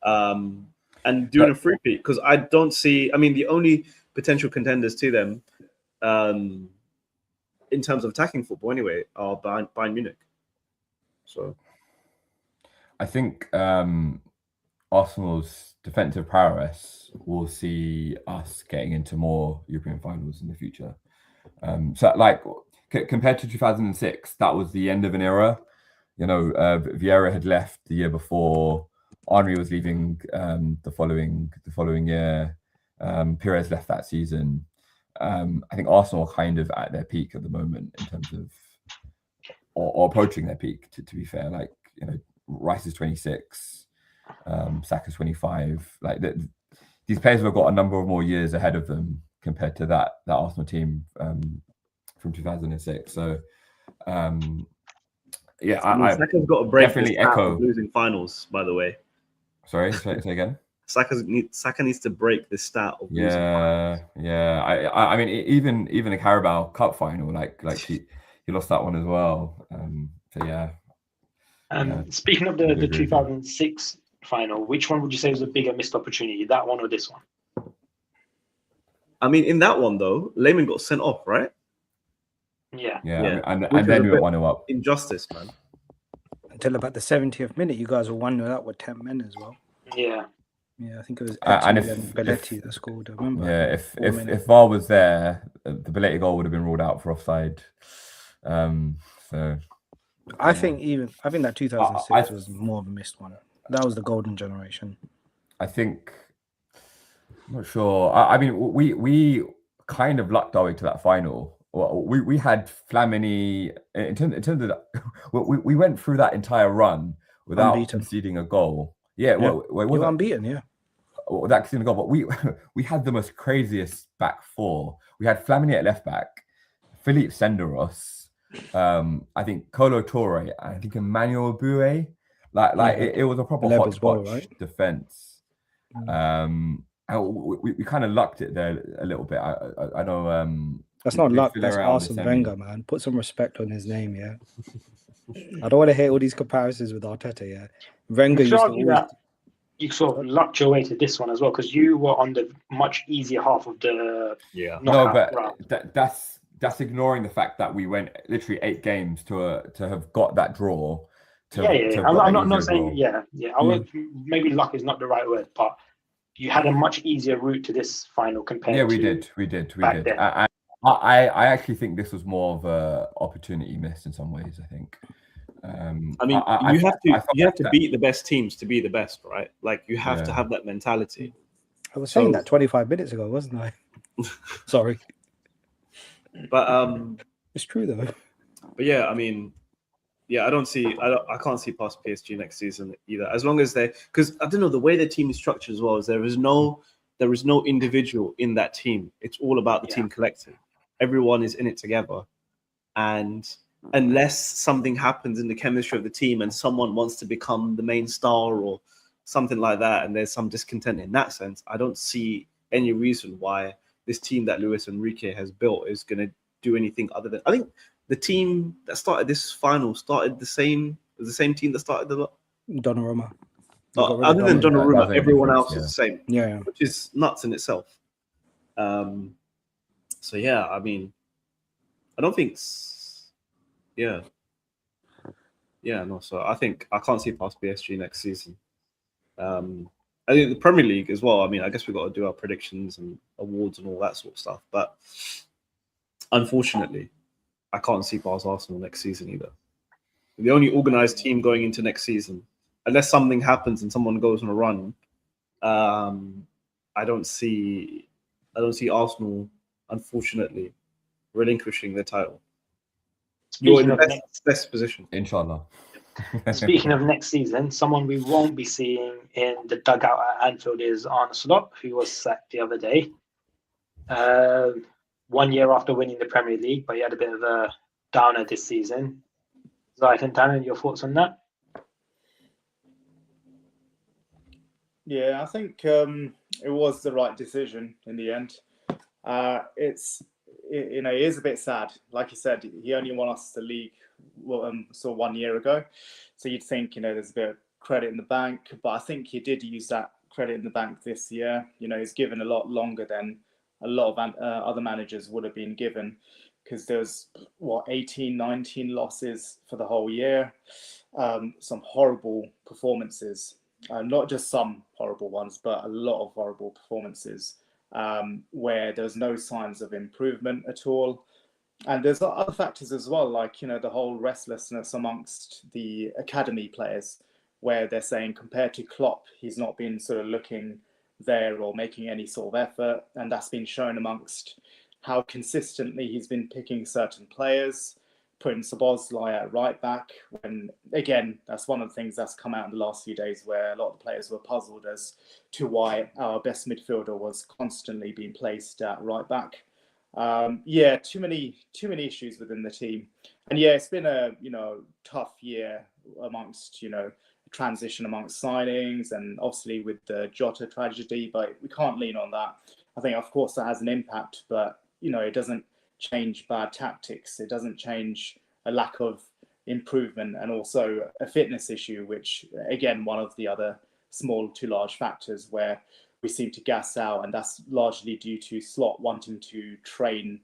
and doing a three-peat, because I don't see. I mean, the only potential contenders to them, in terms of attacking football, anyway, are Bayern Munich. So, I think Arsenal's defensive prowess will see us getting into more European finals in the future. So, like, compared to 2006, that was the end of an era. Vieira had left the year before. Henry was leaving the following year. Pires left that season. I think Arsenal are kind of at their peak at the moment in terms of, or approaching their peak. To be fair, like Rice is 26, Saka's 25. Like these players have got a number of more years ahead of them compared to that Arsenal team from 2006. So, Saka's got to break definitely this echo of losing finals. By the way, sorry, say again. Saka needs to break this stat of losing finals. I mean, even the Carabao Cup final, like he lost that one as well. Speaking of the 2006 final, which one would you say was a bigger missed opportunity, that one or this one? I mean, in that one though, Lehmann got sent off, right? Yeah. And then we were 1-0 up. Injustice, man. Until about the 70th minute, you guys were 1-0 up with 10 men as well. Yeah. Yeah, I think it was and Belletti that scored. I remember. Yeah, if VAR was there, the Belletti goal would have been ruled out for offside. I think that 2006 was more of a missed one. That was the golden generation. I think. I'm not sure. I mean, we kind of lucked our way to that final. Well, we had Flamini in terms of that. We went through that entire run without conceding a goal. Yeah, well, you were unbeaten. Yeah. That conceding a goal, but we had the most craziest back four. We had Flamini at left back, Philippe Senderos, I think Kolo Touré, I think Emmanuel Boué. It was a proper hodgepodge defense. And we kind of lucked it there a little bit. I know. That's not luck. That's Arsene Wenger, man. Put some respect on his name, yeah. I don't want to hear all these comparisons with Arteta, yeah. Wenger used to always... You sort of lucked your way to this one as well, because you were on the much easier half of the that's ignoring the fact that we went literally 8 games to have got that draw. I'm not saying I would, maybe luck is not the right word, but you had a much easier route to this final compared to we did. I actually think this was more of a opportunity miss in some ways. I think. I mean, you have to beat the best teams to be the best, right? Like you have to have that mentality. I was saying that 25 minutes ago, wasn't I? Sorry, but it's true though. But yeah, I mean, I can't see past PSG next season either. As long as because I don't know, the way the team is structured as well is there is no individual in that team. It's all about the team collective. Everyone is in it together, and unless something happens in the chemistry of the team and someone wants to become the main star or something like that, and there's some discontent in that sense, I don't see any reason why this team that Luis Enrique has built is going to do anything other than... I think the team that started this final started the same team that started the... Donnarumma. Other than Donnarumma, everyone else is the same. Yeah. Which is nuts in itself. So yeah, I mean, I don't think... So I think I can't see past PSG next season. I think the Premier League as well. I mean, I guess we've got to do our predictions and awards and all that sort of stuff. But unfortunately, I can't see past Arsenal next season either. The only organised team going into next season, unless something happens and someone goes on a run, I don't see Arsenal, unfortunately, relinquishing their title. You're in Speaking the of best position. Inshallah. speaking of next season, someone we won't be seeing in the dugout at Anfield is Arne Slot, who was sacked the other day. 1 year after winning the Premier League, but he had a bit of a downer this season. Zahid and Danyaal, your thoughts on that? Yeah, I think it was the right decision in the end. It is a bit sad. Like you said, he only won us the league 1 year ago. So you'd think, there's a bit of credit in the bank, but I think he did use that credit in the bank this year. He's given a lot longer than a lot of other managers would have been given, because there's 18, 19 losses for the whole year. Some horrible performances. Not just some horrible ones, but a lot of horrible performances where there's no signs of improvement at all. And there's other factors as well, like, the whole restlessness amongst the academy players, where they're saying compared to Klopp, he's not been sort of looking there or making any sort of effort. And that's been shown amongst how consistently he's been picking certain players, putting Szoboszlai at right back, when, again, that's one of the things that's come out in the last few days, where a lot of the players were puzzled as to why our best midfielder was constantly being placed at right back. Too many issues within the team. And it's been a, tough year amongst, transition amongst signings, and obviously with the Jota tragedy, but we can't lean on that. I think, of course, that has an impact, but, it doesn't change bad tactics. It doesn't change a lack of improvement, and also a fitness issue, which, again, one of the other small to large factors where we seem to gas out, and that's largely due to Slot wanting to train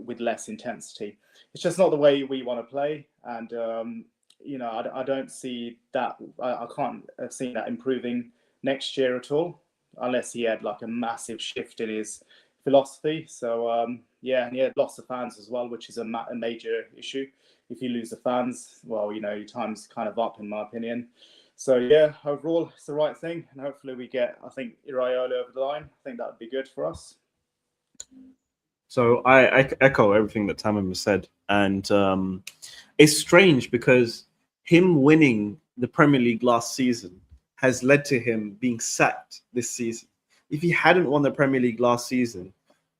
with less intensity. It's just not the way we want to play, and I don't see that. I can't see that improving next year at all, unless he had a massive shift in his philosophy. So and he had lots of fans as well, which is a major issue. If you lose the fans, well, your time's kind of up, in my opinion. So overall, it's the right thing, and hopefully we get, I think, Iraola over the line. I think that would be good for us. So I echo everything that Tamim has said, and it's strange because him winning the Premier League last season has led to him being sacked this season. If he hadn't won the Premier League last season,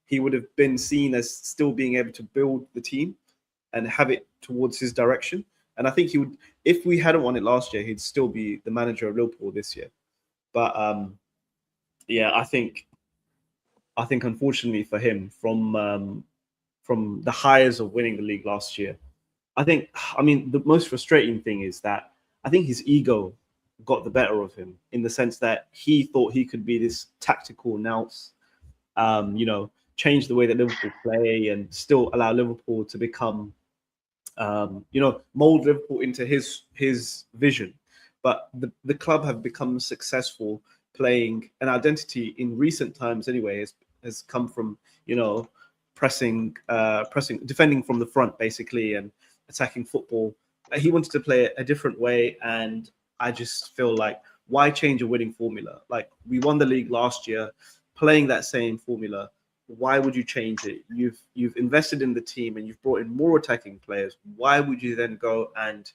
he would have been seen as still being able to build the team and have it towards his direction. And I think he would, if we hadn't won it last year, he'd still be the manager of Liverpool this year. But I think unfortunately for him, from the highs of winning the league last year, the most frustrating thing is that I think his ego got the better of him, in the sense that he thought he could be this tactical nous, change the way that Liverpool play and still allow Liverpool to become, mold Liverpool into his vision. But the club have become successful playing an identity in recent times anyway, has come from, pressing, defending from the front basically, and attacking football. He wanted to play it a different way, and I just feel like, why change a winning formula? Like, we won the league last year playing that same formula. Why would you change it? You've invested in the team and you've brought in more attacking players. Why would you then go and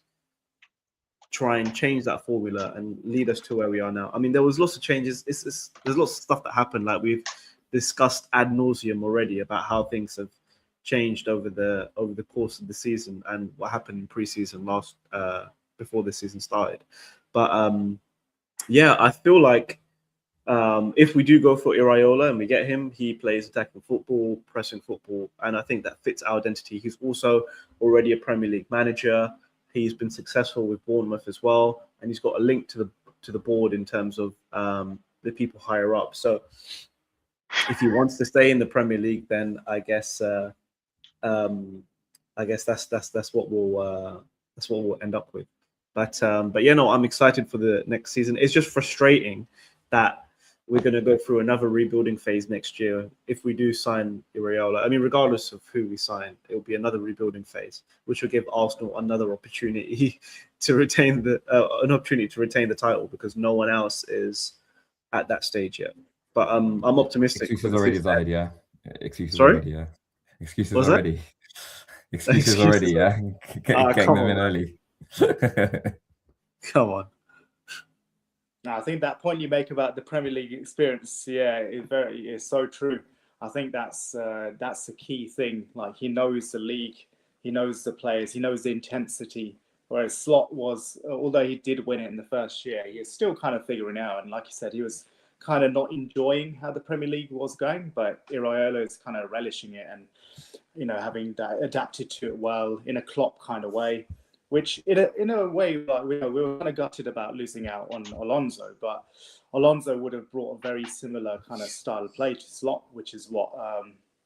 try and change that formula and lead us to where we are now? I mean, there was lots of changes. There's lots of stuff that happened. Like, we've discussed ad nauseum already about how things have changed over the course of the season and what happened in pre-season before the season started. But I feel like if we do go for Iraola and we get him, he plays attacking football, pressing football, and I think that fits our identity. He's also already a Premier League manager. He's been successful with Bournemouth as well, and he's got a link to the board in terms of the people higher up. So if he wants to stay in the Premier League, then I guess that's what we'll end up with. But I'm excited for the next season. It's just frustrating that we're going to go through another rebuilding phase next year if we do sign Iraola. I mean, regardless of who we sign, it will be another rebuilding phase, which will give Arsenal another opportunity to retain the title, because no one else is at that stage yet. But I'm optimistic. Excuses already, Zahid, yeah. Excuses Sorry? already, yeah. Excuses What's already. That? Excuses already, yeah. Getting come them on, in man. early. Come on. No, I think that point you make about the Premier League experience, yeah, is so true. I think that's the key thing. Like, he knows the league, he knows the players, he knows the intensity. Whereas Slot was, although he did win it in the first year, he was still kind of figuring out. And like you said, he was kind of not enjoying how the Premier League was going, but Iraola is kind of relishing it and, you know, having that adapted to it well in a Klopp kind of way. Which in a way, like, we were kind of gutted about losing out on Alonso, but Alonso would have brought a very similar kind of style of play to Slot, which is what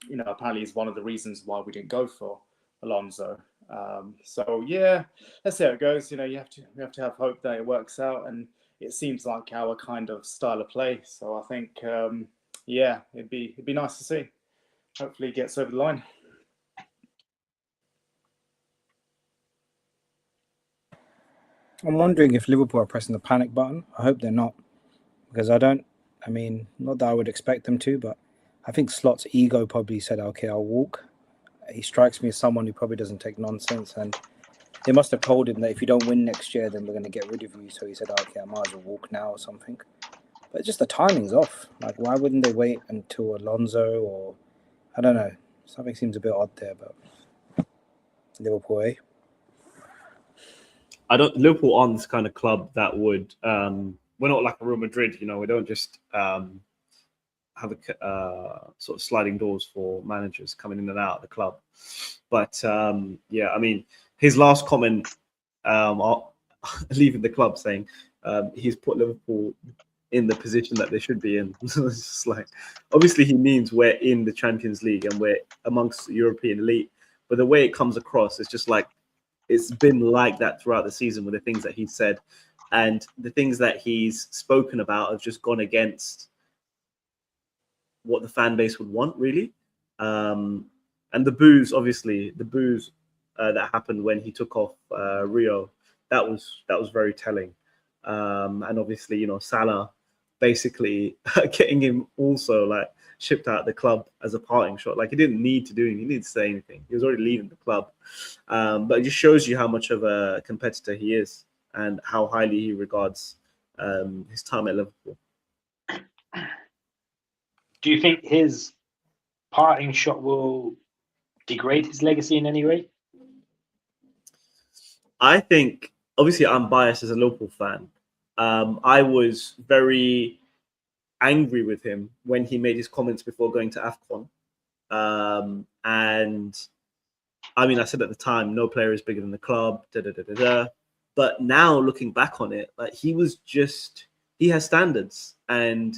you know, apparently is one of the reasons why we didn't go for Alonso. So yeah, let's see how it goes. You know, we have to have hope that it works out, and it seems like our kind of style of play. So I think yeah, it'd be nice to see. Hopefully, it gets over the line. I'm wondering if Liverpool are pressing the panic button. I hope they're not, because I mean, not that I would expect them to, but I think Slot's ego probably said, okay, I'll walk. He strikes me as someone who probably doesn't take nonsense, and they must have told him that if you don't win next year, then we're going to get rid of you. So he said, okay, I might as well walk now or something. But just the timing's off. Like, why wouldn't they wait until Alonso, or I don't know. Something seems a bit odd there, but Liverpool, eh? Liverpool aren't this kind of club that would we're not like a Real Madrid, you know, we don't just have a sort of sliding doors for managers coming in and out of the club. But yeah, I mean, his last comment leaving the club saying he's put Liverpool in the position that they should be in. It's just like, obviously he means we're in the Champions League and we're amongst the European elite, but the way it comes across is just like, it's been like that throughout the season with the things that he said, and the things that he's spoken about have just gone against what the fan base would want, really. And the boos, obviously, that happened when he took off Rio, that was very telling. And obviously, you know, Salah basically getting him also like shipped out of the club as a parting shot. Like, he didn't need to do anything. He didn't say anything. He was already leaving the club. But it just shows you how much of a competitor he is and how highly he regards his time at Liverpool. Do you think his parting shot will degrade his legacy in any way? I think, obviously, I'm biased as a Liverpool fan. I was very angry with him when he made his comments before going to AFCON. And I mean, I said at the time, no player is bigger than the club, But now looking back on it, like, he has standards and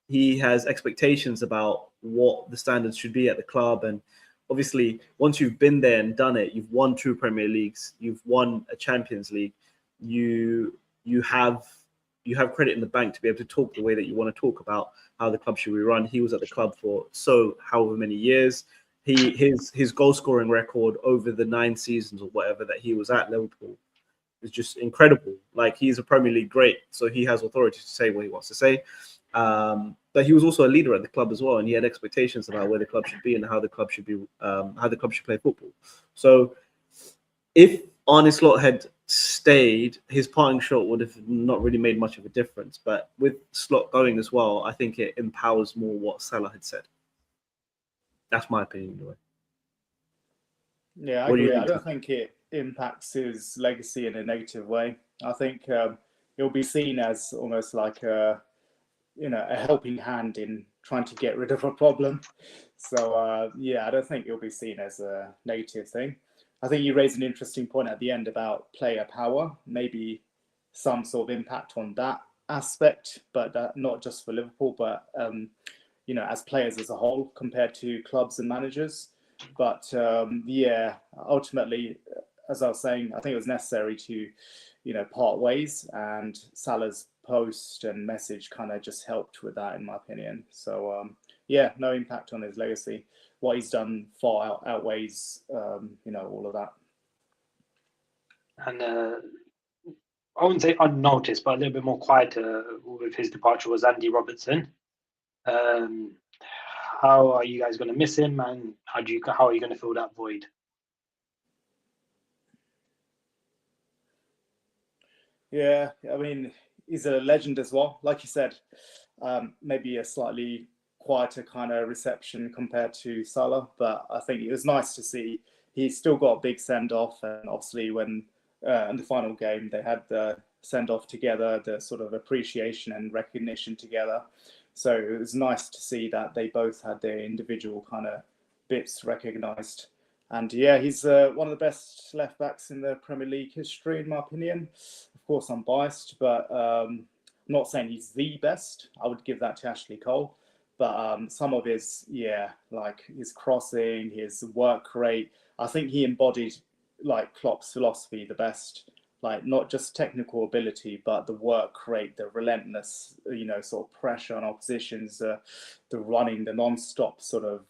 he has expectations about what the standards should be at the club. And obviously, once you've been there and done it, you've won 2 Premier Leagues, you've won a Champions League, you have credit in the bank to be able to talk the way that you want to talk about how the club should be run. He was at the club for however many years. His goal scoring record over the 9 seasons or whatever that he was at Liverpool is just incredible. Like, he's a Premier League great, so he has authority to say what he wants to say. But he was also a leader at the club as well, and he had expectations about where the club should be and how the club should be, how the club should play football. So, if Arne Slot had stayed, his parting shot would have not really made much of a difference. But with Slot going as well, I think it empowers more what Salah had said. That's my opinion, anyway. Yeah, I agree. I don't think it impacts his legacy in a negative way. I think it'll be seen as almost like a helping hand in trying to get rid of a problem. So yeah, I don't think it'll be seen as a negative thing. I think you raised an interesting point at the end about player power, maybe some sort of impact on that aspect, but not just for Liverpool, but as players as a whole compared to clubs and managers. But yeah, ultimately, as I was saying, I think it was necessary to, part ways, and Salah's post and message kind of just helped with that, in my opinion. So yeah, no impact on his legacy. What he's done far outweighs, all of that. And I wouldn't say unnoticed, but a little bit more quiet with his departure was Andy Robertson. How are you guys going to miss him, and how are you going to fill that void? Yeah, I mean, he's a legend as well. Like you said, maybe a slightly quieter kind of reception compared to Salah, but I think it was nice to see he's still got a big send off. And obviously, when in the final game they had the send off together, the sort of appreciation and recognition together. So it was nice to see that they both had their individual kind of bits recognised. And yeah, he's one of the best left backs in the Premier League history, in my opinion. Of course, I'm biased, but I'm not saying he's the best. I would give that to Ashley Cole. But some of his, like his crossing, his work rate, I think he embodied like Klopp's philosophy the best. Like not just technical ability, but the work rate, the relentless, sort of pressure on oppositions, the running, the non-stop sort of,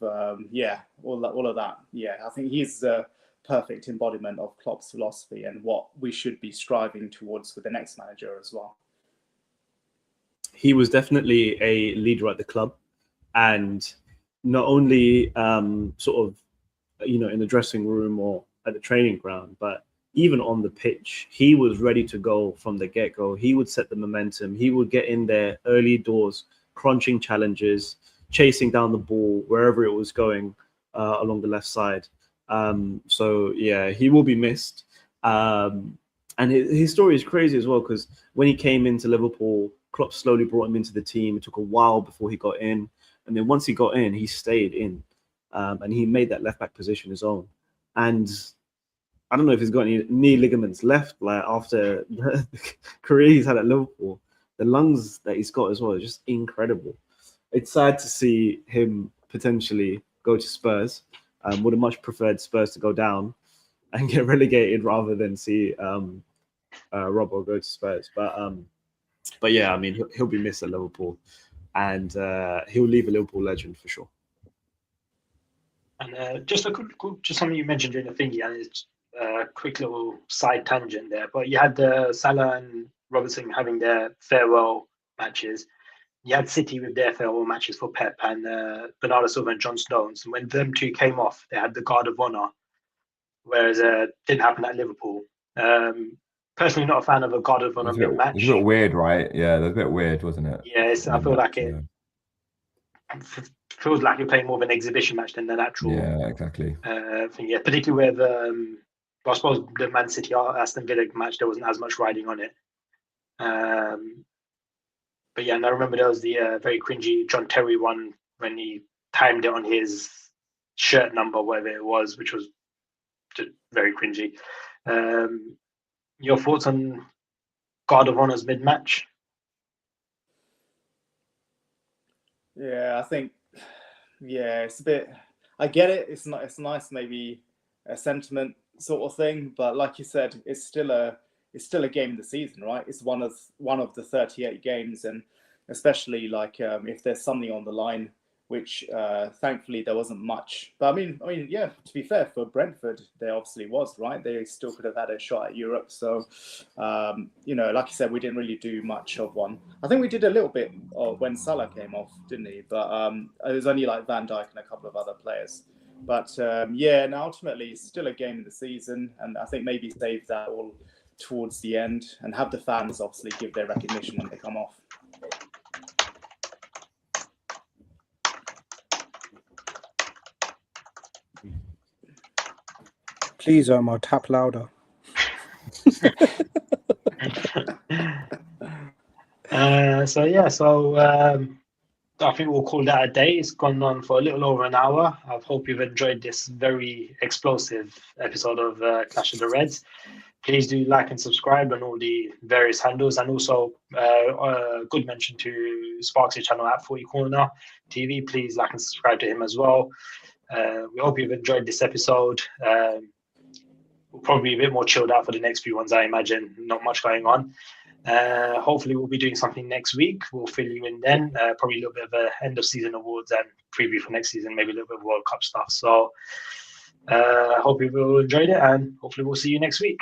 all of that. Yeah, I think he's the perfect embodiment of Klopp's philosophy and what we should be striving towards with the next manager as well. He was definitely a leader at the club, and not only sort of, in the dressing room or at the training ground, but even on the pitch, he was ready to go from the get-go. He would set the momentum. He would get in there early doors, crunching challenges, chasing down the ball wherever it was going along the left side. So, yeah, he will be missed. And his story is crazy as well, because when he came into Liverpool, Klopp slowly brought him into the team. It took a while before he got in. And then once he got in, he stayed in. And he made that left-back position his own. And I don't know if he's got any knee ligaments left, like after the career he's had at Liverpool. The lungs that he's got as well are just incredible. It's sad to see him potentially go to Spurs. Would have much preferred Spurs to go down and get relegated rather than see Robbo go to Spurs. But yeah, I mean, he'll be missed at Liverpool, and he'll leave a Liverpool legend for sure. And just something you mentioned during the thingy, and it's quick little side tangent there, but you had Salah and Robertson having their farewell matches. You had City with their farewell matches for Pep and Bernardo Silva and John Stones. And when them two came off, they had the Guard of Honor, whereas it didn't happen at Liverpool. Personally, not a fan of a Guard of Honor mid-match. It's a bit weird, right? Yeah, that's a bit weird, wasn't it? Yeah, I feel like it feels like you're playing more of an exhibition match than an actual. Yeah, exactly. Thing. Yeah, particularly with I suppose the Man City Aston Villa match, there wasn't as much riding on it. But yeah, and I remember there was the very cringy John Terry one when he timed it on his shirt number, whatever it was, which was just very cringy. Your thoughts on Guard of Honor's mid-match? Yeah, I think, it's a bit. I get it. It's not. It's nice, maybe a sentiment sort of thing, but like you said, it's still a game of the season, right? It's one of the 38 games, and especially like if there's something on the line, which thankfully there wasn't much. But I mean, yeah. To be fair, for Brentford, there obviously was, right? They still could have had a shot at Europe. So, like you said, we didn't really do much of one. I think we did a little bit when Salah came off, didn't he? But it was only like Van Dijk and a couple of other players. But and ultimately, it's still a game of the season, and I think maybe save that all towards the end and have the fans obviously give their recognition when they come off. Please, Omar, tap louder. I think we'll call that a day. It's gone on for a little over an hour. I hope you've enjoyed this very explosive episode of Clash of the Reds. Please do like and subscribe on all the various handles, and also good mention to Sparx's channel at 40 Corner TV. Please like and subscribe to him as well. We hope you've enjoyed this episode. We'll probably be a bit more chilled out for the next few ones, I imagine. Not much going on. Hopefully we'll be doing something next week. We'll fill you in then. Probably a little bit of a end of season awards and preview for next season, maybe a little bit of World Cup stuff. So hope you will enjoyed it, and hopefully we'll see you next week.